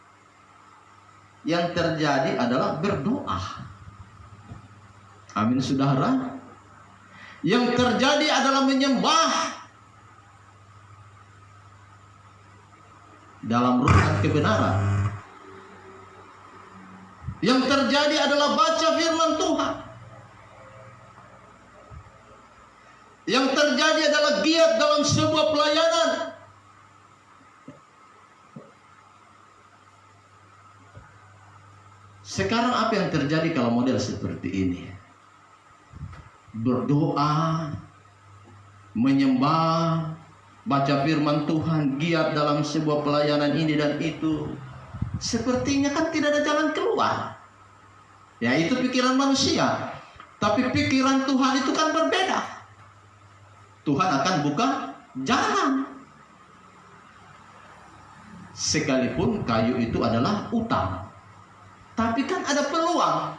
S2: Yang terjadi adalah berdoa. Amin, saudara. Yang terjadi adalah menyembah dalam roh dan kebenaran. Yang terjadi adalah baca firman Tuhan. Yang terjadi adalah giat dalam sebuah pelayanan. Sekarang apa yang terjadi kalau model seperti ini? Berdoa, menyembah, baca firman Tuhan, giat dalam sebuah pelayanan ini dan itu. Sepertinya kan tidak ada jalan keluar. Ya, itu pikiran manusia. Tapi pikiran Tuhan itu kan berbeda. Tuhan akan buka jalan. Sekalipun kayu itu adalah utang, tapi kan ada peluang.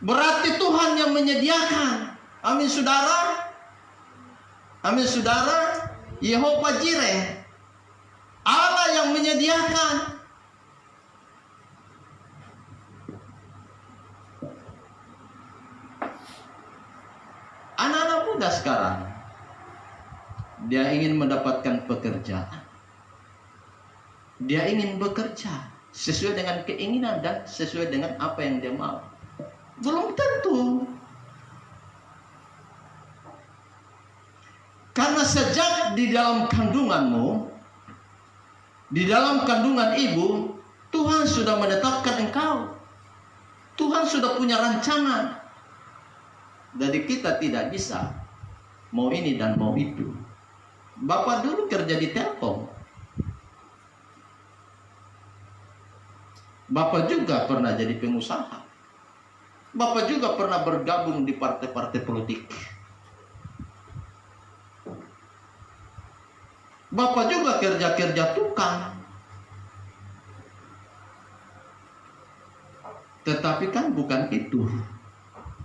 S2: Berarti Tuhan yang menyediakan. Amin, saudara. Amin, saudara. Yehova Jireh, Allah yang menyediakan. Anak-anak muda sekarang, dia ingin mendapatkan pekerjaan. Dia ingin bekerja sesuai dengan keinginan dan sesuai dengan apa yang dia mau. Belum tentu. Karena sejak di dalam kandunganmu, di dalam kandungan ibu, Tuhan sudah menetapkan engkau. Tuhan sudah punya rancangan. Jadi kita tidak bisa mau ini dan mau itu. Bapak dulu kerja di Telkom. Bapak juga pernah jadi pengusaha. Bapak juga pernah bergabung di partai-partai politik. Bapak juga kerja-kerja tukang. Tetapi kan bukan itu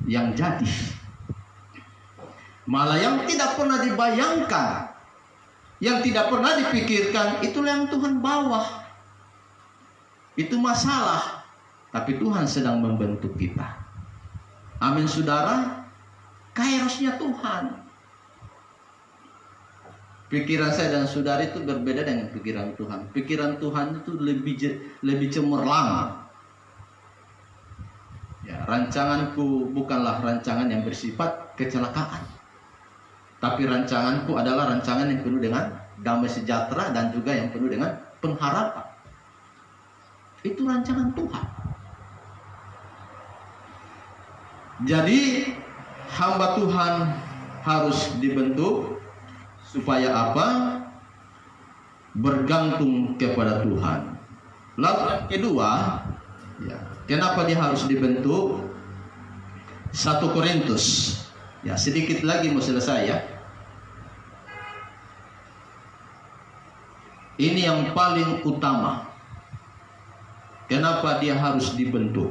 S2: yang jadi. Malah yang tidak pernah dibayangkan, yang tidak pernah dipikirkan, itulah yang Tuhan bawa. Itu masalah, tapi Tuhan sedang membentuk kita. Amin, saudara. Kairosnya Tuhan. Pikiran saya dan saudara itu berbeda dengan pikiran Tuhan. Pikiran Tuhan itu lebih cemerlang. Ya, rancanganku bukanlah rancangan yang bersifat kecelakaan, tapi rancanganku adalah rancangan yang penuh dengan damai sejahtera dan juga yang penuh dengan pengharapan. Itu rancangan Tuhan. Jadi hamba Tuhan harus dibentuk supaya apa? Bergantung kepada Tuhan. Lalu yang kedua, ya, kenapa dia harus dibentuk? 1 Korintus. Ya, sedikit lagi mau selesai ya. Ini yang paling utama. Kenapa dia harus dibentuk?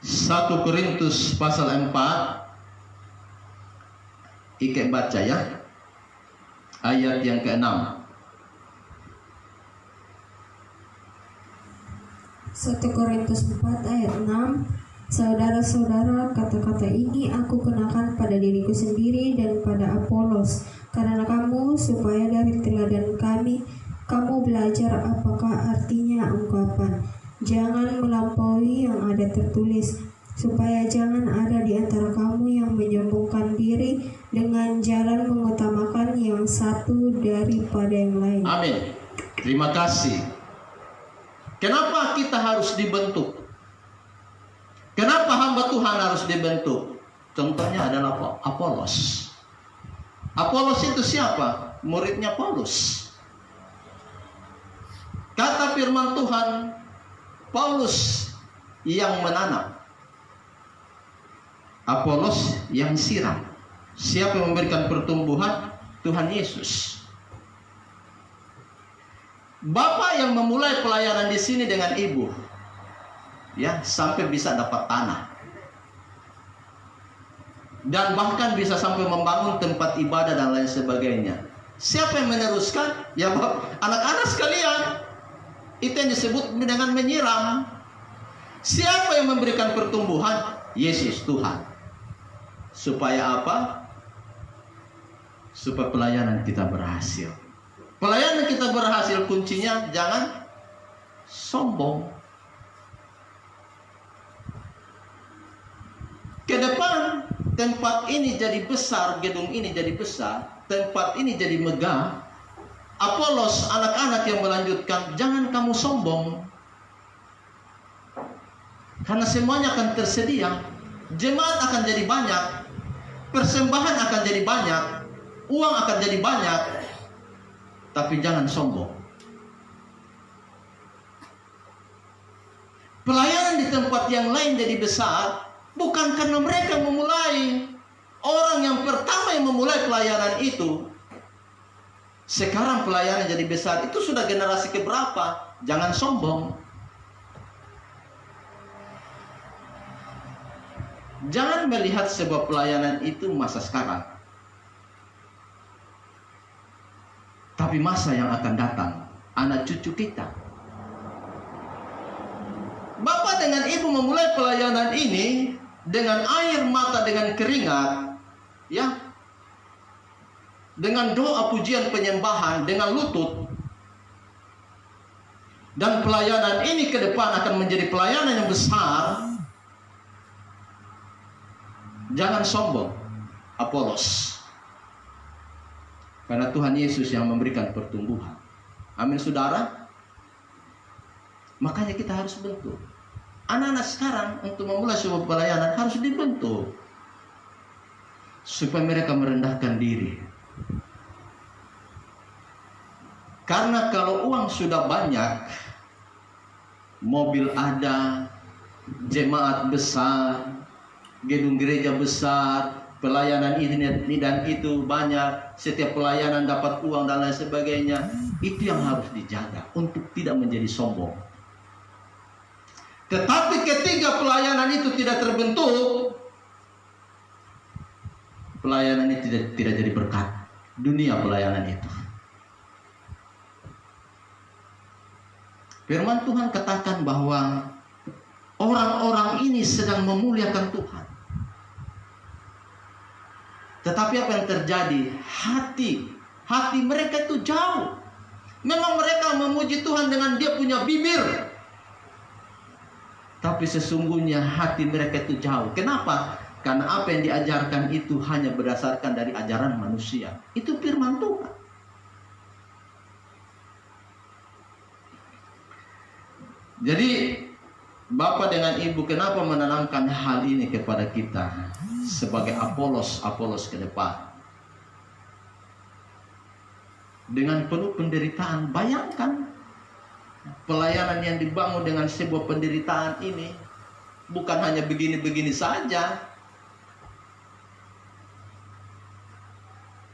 S2: 1 Korintus pasal 4. Ike baca ya. Ayat yang ke-6.
S3: 1 Korintus 4 ayat 6. Saudara-saudara, kata-kata ini aku kenakan pada diriku sendiri dan pada Apolos, karena kamu, supaya dari teladan kami, kamu belajar apakah artinya ungkapan, jangan melampaui yang ada tertulis, supaya jangan ada di antara kamu yang menyombongkan diri dengan jalan mengutamakan yang satu daripada yang lain.
S2: Amin. Terima kasih. Kenapa kita harus dibentuk? Kenapa hamba Tuhan harus dibentuk? Contohnya adalah Apolos. Apolos itu siapa? Muridnya Paulus. Kata firman Tuhan, Paulus yang menanam, Apolos yang siram. Siapa yang memberikan pertumbuhan? Tuhan Yesus. Bapak yang memulai pelayanan di sini dengan ibu, ya, sampai bisa dapat tanah, dan bahkan bisa sampai membangun tempat ibadah dan lain sebagainya. Siapa yang meneruskan? Ya, anak-anak sekalian. Itu yang disebut dengan menyiram. Siapa yang memberikan pertumbuhan? Yesus, Tuhan. Supaya apa? Supaya pelayanan kita berhasil. Pelayanan kita berhasil, kuncinya jangan sombong. Ke depan tempat ini jadi besar, gedung ini jadi besar, tempat ini jadi megah. Apolos, anak-anak yang melanjutkan, jangan kamu sombong. Karena semuanya akan tersedia. Jemaat akan jadi banyak, persembahan akan jadi banyak, uang akan jadi banyak. Tapi jangan sombong. Pelayanan di tempat yang lain jadi besar bukan karena mereka memulai. Orang yang pertama yang memulai pelayanan itu, sekarang pelayanan jadi besar. Itu sudah generasi keberapa? Jangan sombong. Jangan melihat sebuah pelayanan itu masa sekarang, tapi masa yang akan datang, anak cucu kita. Bapak dengan ibu memulai pelayanan ini dengan air mata, dengan keringat, ya, dengan doa pujian penyembahan, dengan lutut. Dan pelayanan ini ke depan akan menjadi pelayanan yang besar. Jangan sombong, Apolos. Karena Tuhan Yesus yang memberikan pertumbuhan. Amin, saudara. Makanya kita harus bentuk. Anak-anak sekarang untuk memulai sebuah pelayanan harus dibentuk. Supaya mereka merendahkan diri. Karena kalau uang sudah banyak, mobil ada, jemaat besar, gedung gereja besar, pelayanan ini dan itu banyak, setiap pelayanan dapat uang dan lain sebagainya. Itu yang harus dijaga untuk tidak menjadi sombong. Tetapi ketika pelayanan itu tidak terbentuk, pelayanan itu tidak jadi berkat. Dunia pelayanan itu. Firman Tuhan katakan bahwa orang-orang ini sedang memuliakan Tuhan. Tetapi apa yang terjadi? Hati mereka itu jauh. Memang mereka memuji Tuhan dengan dia punya bibir, tapi sesungguhnya hati mereka itu jauh. Kenapa? Karena apa yang diajarkan itu hanya berdasarkan dari ajaran manusia. Itu firman Tuhan. Jadi Bapak dengan Ibu kenapa menanamkan hal ini kepada kita sebagai Apolos ke depan? Dengan penuh penderitaan. Bayangkan pelayanan yang dibangun dengan sebuah penderitaan ini. Bukan hanya begini-begini saja.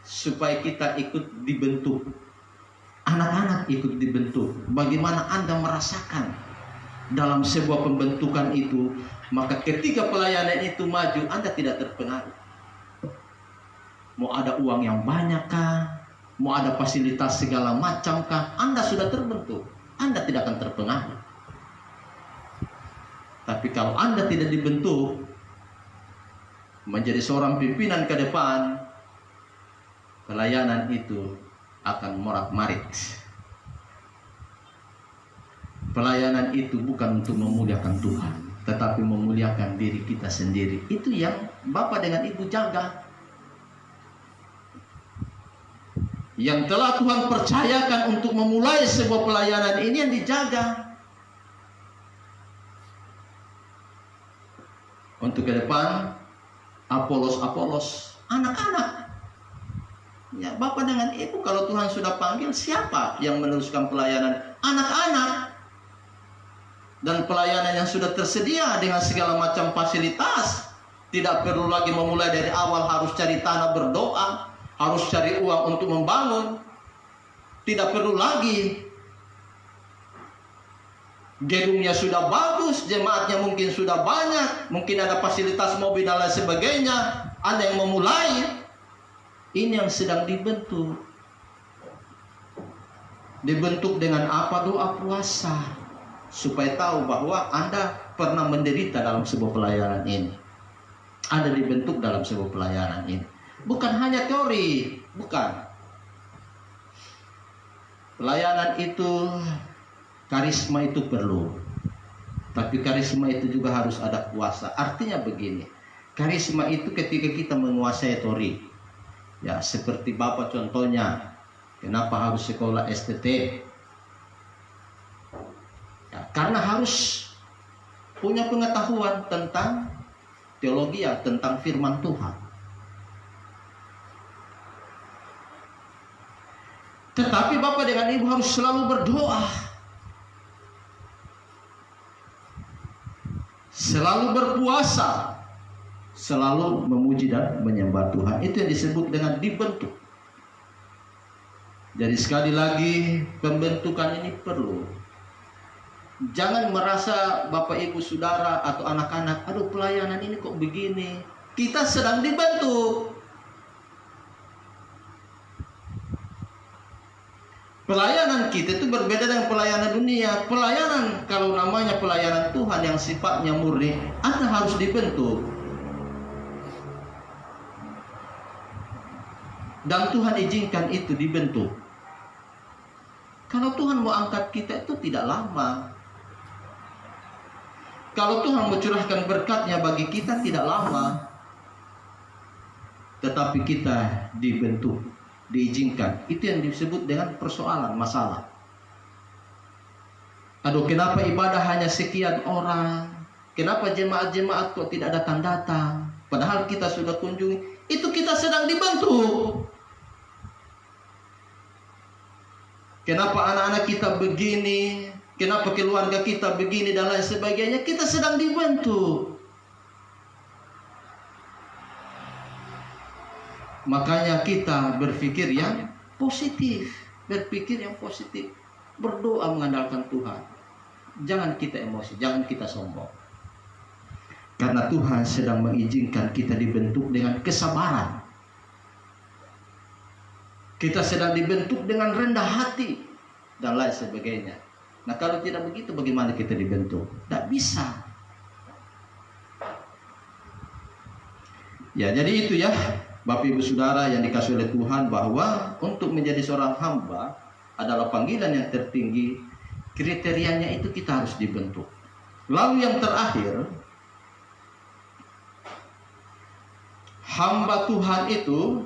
S2: Supaya kita ikut dibentuk. Anak-anak ikut dibentuk. Bagaimana Anda merasakan dalam sebuah pembentukan itu, maka ketika pelayanan itu maju, Anda tidak terpengaruh. Mau ada uang yang banyak kah? Mau ada fasilitas segala macam kah? Anda sudah terbentuk. Anda tidak akan terpengaruh. Tapi kalau Anda tidak dibentuk menjadi seorang pimpinan ke depan, pelayanan itu akan morat-marit. Pelayanan itu bukan untuk memuliakan Tuhan, tetapi memuliakan diri kita sendiri. Itu yang Bapak dengan Ibu jaga. Yang telah Tuhan percayakan untuk memulai sebuah pelayanan ini yang dijaga. Untuk ke depan, Apolos, anak-anak. Ya, Bapak dengan Ibu kalau Tuhan sudah panggil, siapa yang meneruskan pelayanan? Anak-anak. Dan pelayanan yang sudah tersedia dengan segala macam fasilitas. Tidak perlu lagi memulai dari awal, harus cari tanah berdoa, harus cari uang untuk membangun. Tidak perlu lagi. Gedungnya sudah bagus, jemaatnya mungkin sudah banyak, mungkin ada fasilitas mobil dan lain sebagainya. Anda yang memulai, ini yang sedang dibentuk. Dibentuk dengan apa? Doa, puasa, supaya tahu bahwa Anda pernah menderita dalam sebuah pelayanan ini. Anda dibentuk dalam sebuah pelayanan ini. Bukan hanya teori, bukan. Pelayanan itu, karisma itu perlu. Tapi karisma itu juga harus ada kuasa. Artinya begini, karisma itu ketika kita menguasai teori. Ya, seperti Bapak contohnya, kenapa harus sekolah STT? Ya, karena harus punya pengetahuan tentang teologi, tentang firman Tuhan. Tetapi Bapak dengan Ibu harus selalu berdoa, selalu berpuasa, selalu memuji dan menyembah Tuhan. Itu yang disebut dengan dibentuk. Jadi sekali lagi, pembentukan ini perlu. Jangan merasa Bapak Ibu Saudara atau anak-anak, aduh pelayanan ini kok begini. Kita sedang dibentuk. Pelayanan kita itu berbeda dengan pelayanan dunia. Pelayanan, kalau namanya pelayanan Tuhan yang sifatnya murni, Anda harus dibentuk. Dan Tuhan izinkan itu dibentuk. Kalau Tuhan mau angkat kita itu tidak lama. Kalau Tuhan mencurahkan berkatnya bagi kita tidak lama. Tetapi kita dibentuk, diizinkan. Itu yang disebut dengan persoalan, masalah. Aduh, kenapa ibadah hanya sekian orang? Kenapa jemaat-jemaat kok tidak datang-datang? Padahal kita sudah kunjungi. Itu kita sedang dibentuk. Kenapa anak-anak kita begini? Kenapa keluarga kita begini dan lain sebagainya? Kita sedang dibentuk. Makanya kita berpikir yang positif. Berpikir yang positif. Berdoa mengandalkan Tuhan. Jangan kita emosi, jangan kita sombong. Karena Tuhan sedang mengizinkan kita dibentuk dengan kesabaran. Kita sedang dibentuk dengan rendah hati dan lain sebagainya. Nah, kalau tidak begitu bagaimana kita dibentuk? Tidak bisa. Ya, jadi itu ya Bapak Ibu Saudara yang dikasihi oleh Tuhan, bahwa untuk menjadi seorang hamba adalah panggilan yang tertinggi. Kriterianya itu kita harus dibentuk. Lalu yang terakhir, hamba Tuhan itu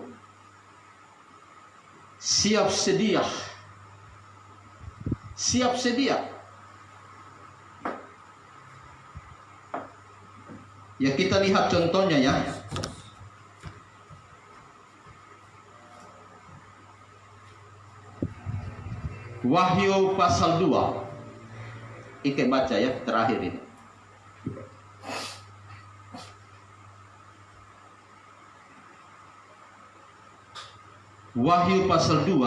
S2: siap sedia. Siap sedia. Ya, kita lihat contohnya ya. Wahyu pasal 2. Ike baca ya, terakhir ini. Wahyu pasal 2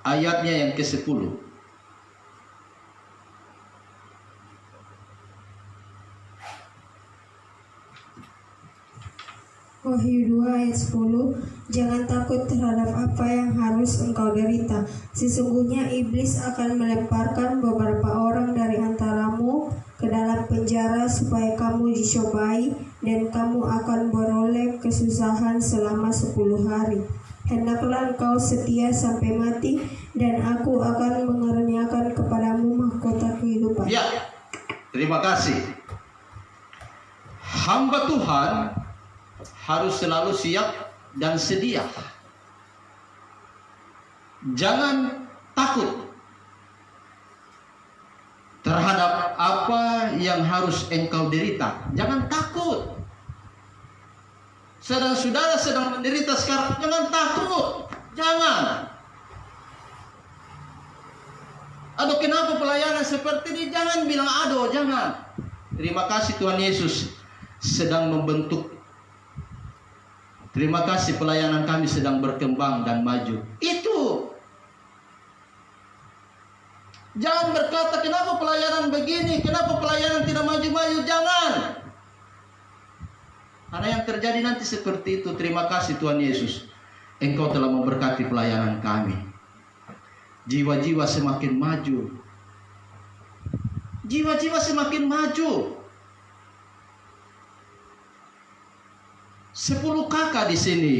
S2: ayatnya yang ke-10.
S3: Wahyu 2 ayat 10, jangan takut terhadap apa yang harus engkau derita. Sesungguhnya iblis akan melemparkan beberapa orang dari antaramu ke dalam penjara supaya kamu dicobai, dan kamu akan beroleh kesusahan selama 10 hari. Hendaklah engkau setia sampai mati, dan aku akan mengaruniakan kepadamu mahkota kehidupan.
S2: Ya, terima kasih. Hamba Tuhan harus selalu siap dan sedia. Jangan takut terhadap apa yang harus engkau derita. Jangan takut. Saudara-saudara sedang menderita sekarang, jangan takut. Jangan. Aduh, kenapa pelayanan seperti ini? Jangan bilang aduh, jangan. Terima kasih Tuhan Yesus. sedang membentuk. Terima kasih pelayanan kami sedang berkembang dan maju. Itu. Jangan berkata kenapa pelayanan begini, kenapa pelayanan tidak maju-maju. Jangan. Karena yang terjadi nanti seperti itu. Terima kasih Tuhan Yesus, Engkau telah memberkati pelayanan kami. Jiwa-jiwa semakin maju. Jiwa-jiwa semakin maju. 10 kakak di sini.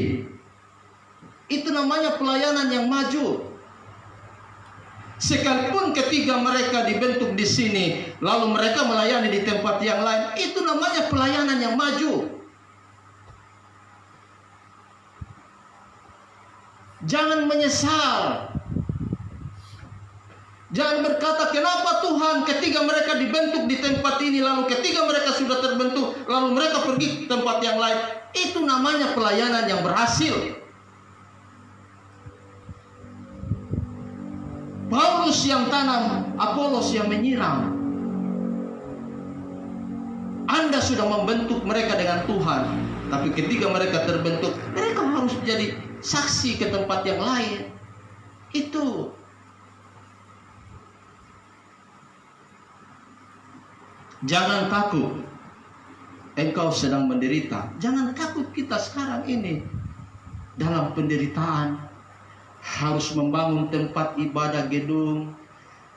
S2: Itu namanya pelayanan yang maju. Sekalipun ketiga mereka dibentuk di sini, lalu mereka melayani di tempat yang lain, itu namanya pelayanan yang maju. Jangan menyesal. Jangan berkata kenapa Tuhan ketika mereka dibentuk di tempat ini, lalu ketika mereka sudah terbentuk, lalu mereka pergi ke tempat yang lain. Itu namanya pelayanan yang berhasil. Paulus yang tanam, Apolos yang menyiram. Anda sudah membentuk mereka dengan Tuhan, tapi ketika mereka terbentuk, mereka harus jadi saksi ke tempat yang lain. Itu. Jangan takut. Engkau sedang menderita. Jangan takut kita sekarang ini dalam penderitaan. Harus membangun tempat ibadah gedung.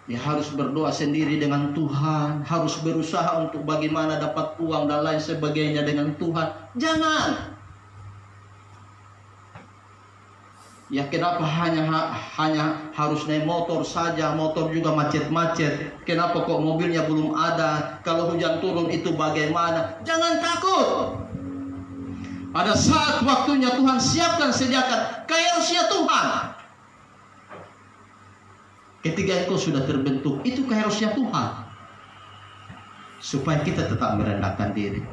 S2: Ya, harus berdoa sendiri dengan Tuhan. Harus berusaha untuk bagaimana dapat uang dan lain sebagainya dengan Tuhan. Jangan. Ya kenapa hanya harus naik motor saja, motor juga macet-macet. Kenapa kok mobilnya belum ada? Kalau hujan turun itu bagaimana? Jangan takut. Pada saat waktunya Tuhan siapkan, sediakan kairosnya Tuhan. Ketika engkau sudah terbentuk, itu kairosnya Tuhan. Supaya kita tetap merendahkan diri.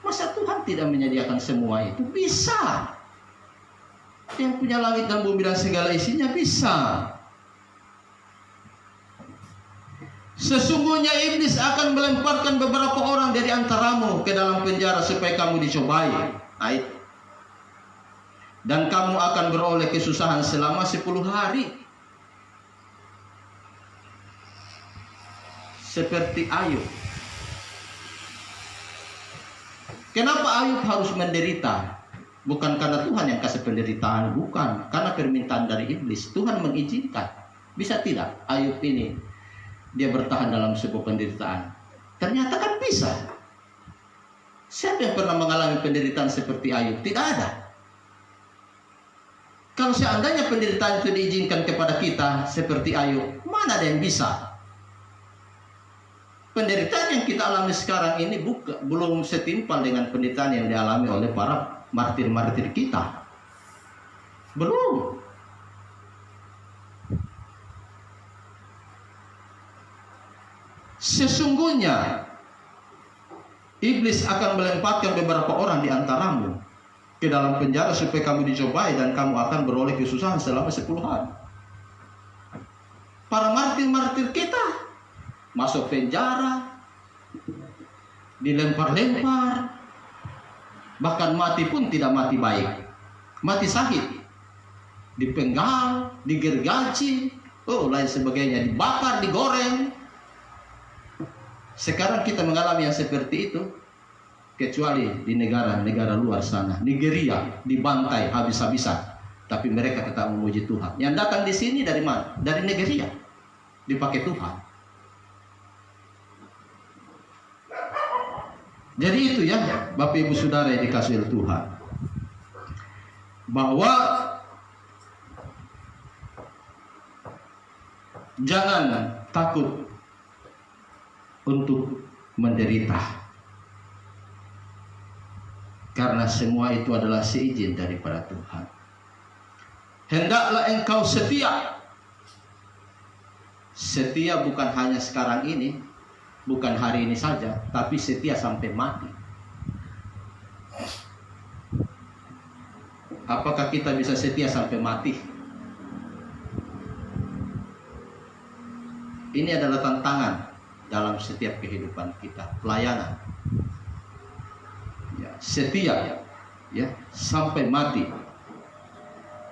S2: Masa Tuhan tidak menyediakan semua itu? Bisa. Yang punya langit dan bumi dan segala isinya bisa. Sesungguhnya iblis akan melemparkan beberapa orang dari antaramu ke dalam penjara supaya kamu dicobai. Dan kamu akan beroleh kesusahan selama 10 hari. Seperti Ayub. Kenapa Ayub harus menderita? Bukan karena Tuhan yang kasih penderitaan, bukan. Karena permintaan dari iblis. Tuhan mengizinkan. Bisa tidak Ayub ini dia bertahan dalam sebuah penderitaan? Ternyata kan bisa. Siapa yang pernah mengalami penderitaan seperti Ayub? Tidak ada. Kalau seandainya penderitaan itu diizinkan kepada kita seperti Ayub, mana ada yang bisa? Penderitaan yang kita alami sekarang ini belum setimpal dengan penderitaan yang dialami oleh para martir-martir kita. Belum. Sesungguhnya iblis akan melemparkan beberapa orang di antaramu ke dalam penjara supaya kamu dicobai dan kamu akan beroleh kesusahan selama 10 hari. Para martir-martir kita masuk penjara, dilempar-lempar, bahkan mati pun tidak mati baik, mati sakit, dipenggal, digergaji, lain sebagainya, dibakar, digoreng. Sekarang kita mengalami yang seperti itu, kecuali di negara-negara luar sana. Nigeria dibantai habis-habisan, tapi mereka tetap memuji Tuhan. Yang datang di sini dari mana? Dari Nigeria, dipakai Tuhan. Jadi itu ya, Bapak Ibu Saudara yang dikasihi oleh Tuhan, bahwa jangan takut untuk menderita, karena semua itu adalah seizin daripada Tuhan. Hendaklah engkau setia. Setia bukan hanya sekarang ini, bukan hari ini saja, tapi setia sampai mati. Apakah kita bisa setia sampai mati? Ini adalah tantangan dalam setiap kehidupan kita, pelayanan. setia ya sampai mati.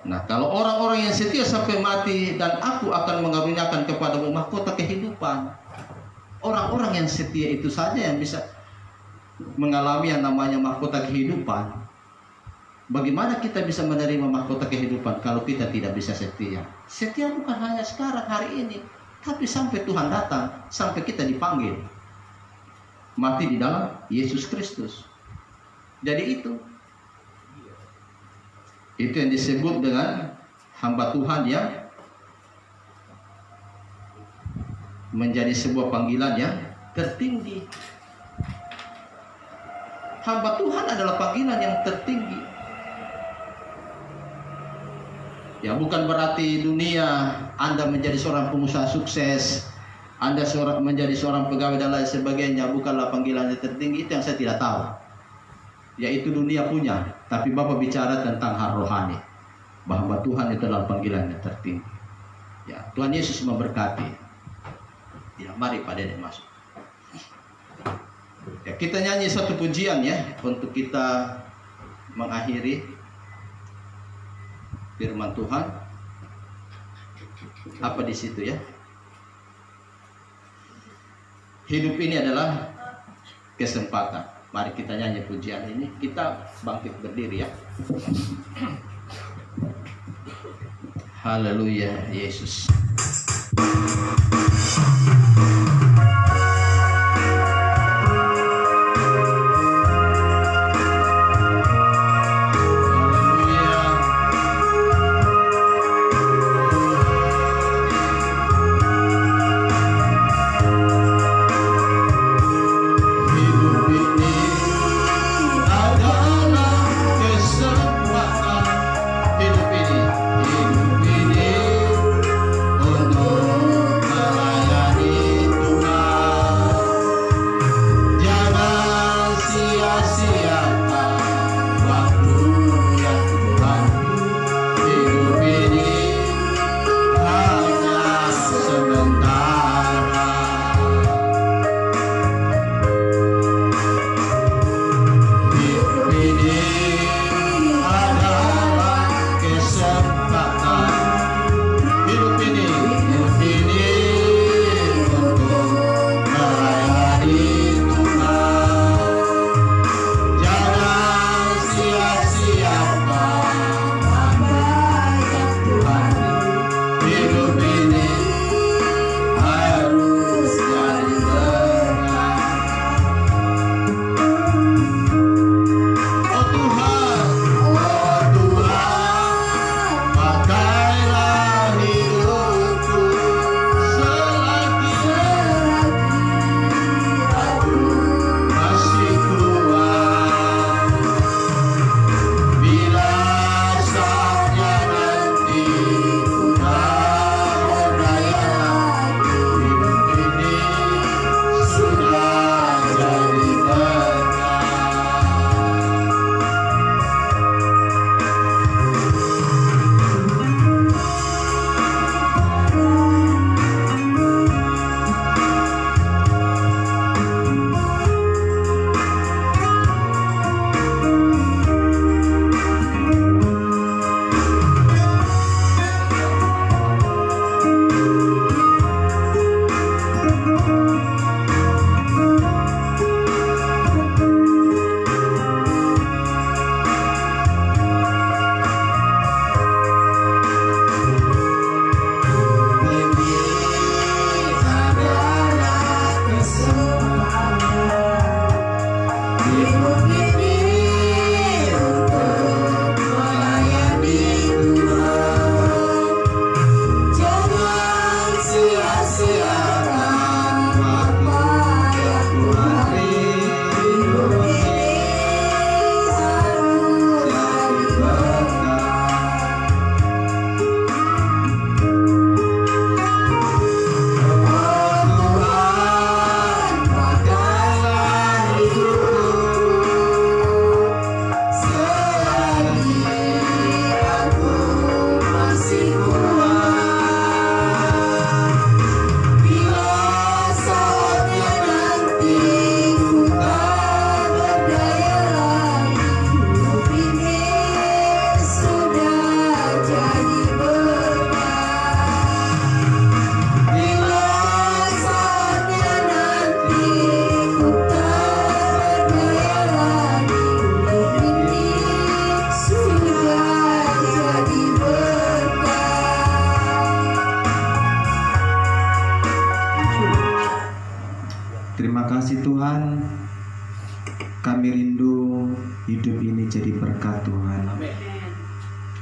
S2: Nah, kalau orang-orang yang setia sampai mati, dan aku akan mengaruniakan kepadamu mahkota kehidupan. Orang-orang yang setia itu saja yang bisa mengalami yang namanya mahkota kehidupan. Bagaimana kita bisa menerima mahkota kehidupan kalau kita tidak bisa setia? Setia bukan hanya sekarang hari ini, tapi sampai Tuhan datang, sampai kita dipanggil mati di dalam Yesus Kristus. Jadi itu yang disebut dengan hamba Tuhan yang menjadi sebuah panggilan yang tertinggi. Hamba Tuhan adalah panggilan yang tertinggi. Ya, bukan berarti dunia Anda menjadi seorang pengusaha sukses, Anda menjadi seorang pegawai dan lain sebagainya, bukanlah panggilan yang tertinggi. Itu yang saya tidak tahu. Yaitu dunia punya, tapi Bapak bicara tentang hal rohani, bahwa Tuhan itu adalah panggilan yang tertinggi. Ya, Tuhan Yesus memberkati. Ya, mari Pak Dede masuk. Ya, kita nyanyi satu pujian ya untuk kita mengakhiri firman Tuhan. Apa di situ ya? Hidup ini adalah kesempatan. Mari kita nyanyi pujian ini. Kita bangkit berdiri ya. Haleluya Yesus.
S4: Hidup ini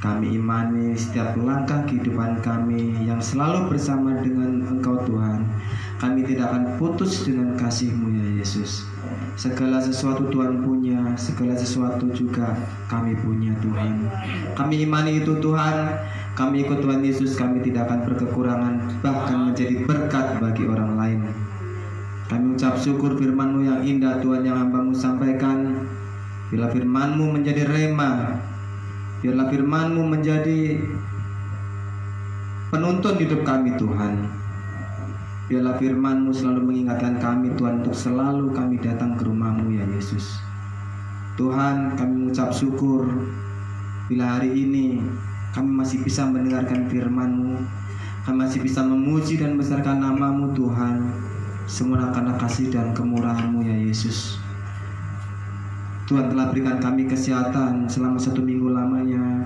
S4: Kami imani setiap langkah kehidupan kami yang selalu bersama dengan Engkau Tuhan. Kami tidak akan putus dengan kasih-Mu ya Yesus. Segala sesuatu Tuhan punya, segala sesuatu juga kami punya Tuhan. Kami imani itu Tuhan. Kami ikut Tuhan Yesus, kami tidak akan berkekurangan, bahkan menjadi berkat bagi orang lain. Kami ucap syukur firman-Mu yang indah Tuhan yang hamba-Mu sampaikan. Bila firman-Mu menjadi rema, biarlah firman-Mu menjadi penuntun hidup kami Tuhan. Biarlah firman-Mu selalu mengingatkan kami Tuhan untuk selalu kami datang ke rumah-Mu ya Yesus. Tuhan, kami mengucap syukur bila hari ini kami masih bisa mendengarkan firman-Mu, kami masih bisa memuji dan membesarkan nama-Mu Tuhan, semua karena kasih dan kemurahan-Mu ya Yesus. Tuhan telah berikan kami kesehatan selama 1 minggu lamanya.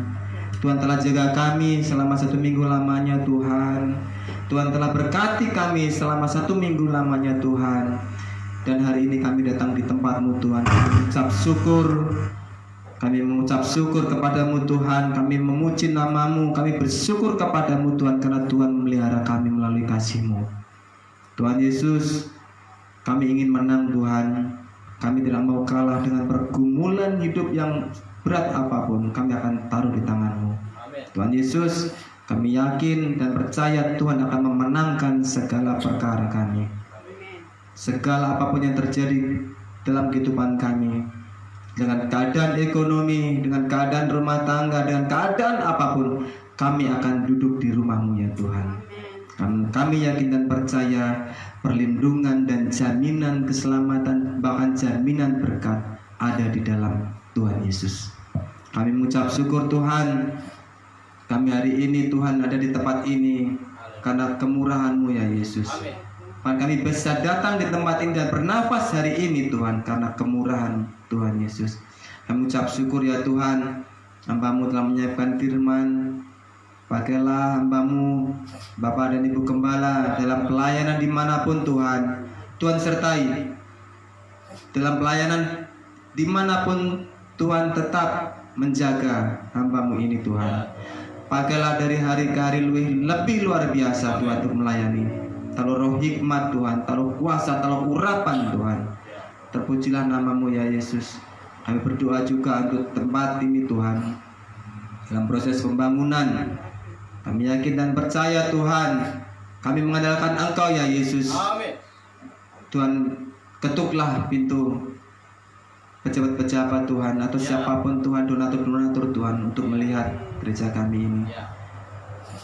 S4: Tuhan telah jaga kami selama 1 minggu lamanya Tuhan. Tuhan telah berkati kami selama 1 minggu lamanya Tuhan. Dan hari ini kami datang di tempat-Mu Tuhan. Kami mengucap syukur. Kami mengucap syukur kepadamu Tuhan. Kami memuji nama-Mu. Kami bersyukur kepadamu Tuhan, karena Tuhan memelihara kami melalui kasih-Mu. Tuhan Yesus, kami ingin menang Tuhan. Kami tidak mau kalah dengan pergumulan hidup yang berat apapun. Kami akan taruh di tangan-Mu. Tuhan Yesus, kami yakin dan percaya Tuhan akan memenangkan segala perkara kami. Segala apapun yang terjadi dalam kehidupan kami, dengan keadaan ekonomi, dengan keadaan rumah tangga, dengan keadaan apapun, kami akan duduk di rumah-Mu ya Tuhan. Kami yakin dan percaya perlindungan dan jaminan keselamatan, bahkan jaminan berkat ada di dalam Tuhan Yesus. Kami mengucap syukur Tuhan. Kami hari ini Tuhan ada di tempat ini karena kemurahan-Mu ya Yesus. Kami bisa datang di tempat ini dan bernafas hari ini Tuhan karena kemurahan Tuhan Yesus. Kami ucap syukur ya Tuhan. Hamba-Mu telah menyiapkan firman. Pakailah hamba-Mu, Bapak dan Ibu Gembala, dalam pelayanan dimanapun Tuhan. Tuhan sertai dalam pelayanan dimanapun Tuhan, tetap menjaga hamba-Mu ini Tuhan. Pakailah dari hari ke hari lebih luar biasa Tuhan untuk melayani. Taruh roh hikmat Tuhan, taruh kuasa, taruh urapan Tuhan. Terpujilah nama-Mu ya Yesus. Kami berdoa juga untuk tempat ini Tuhan, dalam proses pembangunan. Kami yakin dan percaya Tuhan, kami mengandalkan Engkau ya Yesus.
S2: Amin.
S4: Tuhan, ketuklah pintu pejabat-pejabat Tuhan, atau siapapun Tuhan, donatur-donatur Tuhan, untuk melihat gereja kami ini.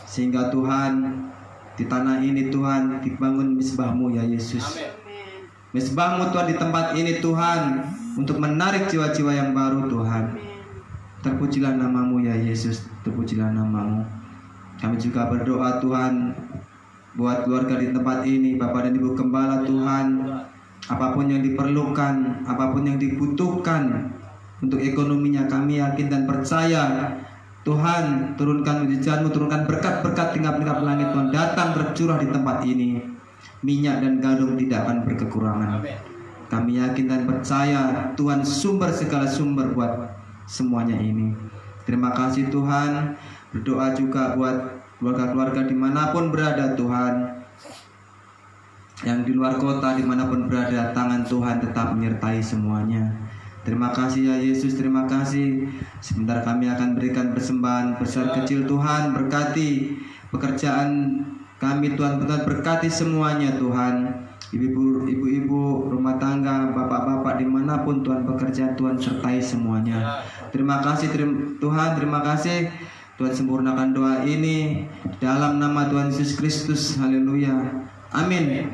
S4: Sehingga Tuhan, di tanah ini Tuhan, dibangun misbah-Mu ya Yesus. Misbah-Mu Tuhan di tempat ini Tuhan, untuk menarik jiwa-jiwa yang baru Tuhan. Terpujilah nama-Mu ya Yesus, terpujilah nama-Mu. Kami juga berdoa Tuhan buat keluarga di tempat ini, Bapak dan Ibu Gembala Tuhan. Apapun yang diperlukan, apapun yang dibutuhkan untuk ekonominya, kami yakin dan percaya Tuhan, turunkan mujizat-Mu, turunkan berkat-berkat tingkap-tingkap langit Tuhan, datang tercurah di tempat ini. Minyak dan gandum tidak akan berkekurangan. Kami yakin dan percaya Tuhan sumber segala sumber buat semuanya ini. Terima kasih Tuhan. Berdoa juga buat keluarga-keluarga dimanapun berada Tuhan, yang di luar kota dimanapun berada, tangan Tuhan tetap menyertai semuanya. Terima kasih ya Yesus, terima kasih. Sebentar kami akan berikan persembahan besar kecil Tuhan. Berkati pekerjaan kami Tuhan, berkati semuanya Tuhan. Ibu-ibu rumah tangga, bapak-bapak dimanapun Tuhan bekerja, Tuhan sertai semuanya. Terima kasih Tuhan, terima kasih. Tuhan sempurnakan doa ini dalam nama Tuhan Yesus Kristus. Haleluya. Amin.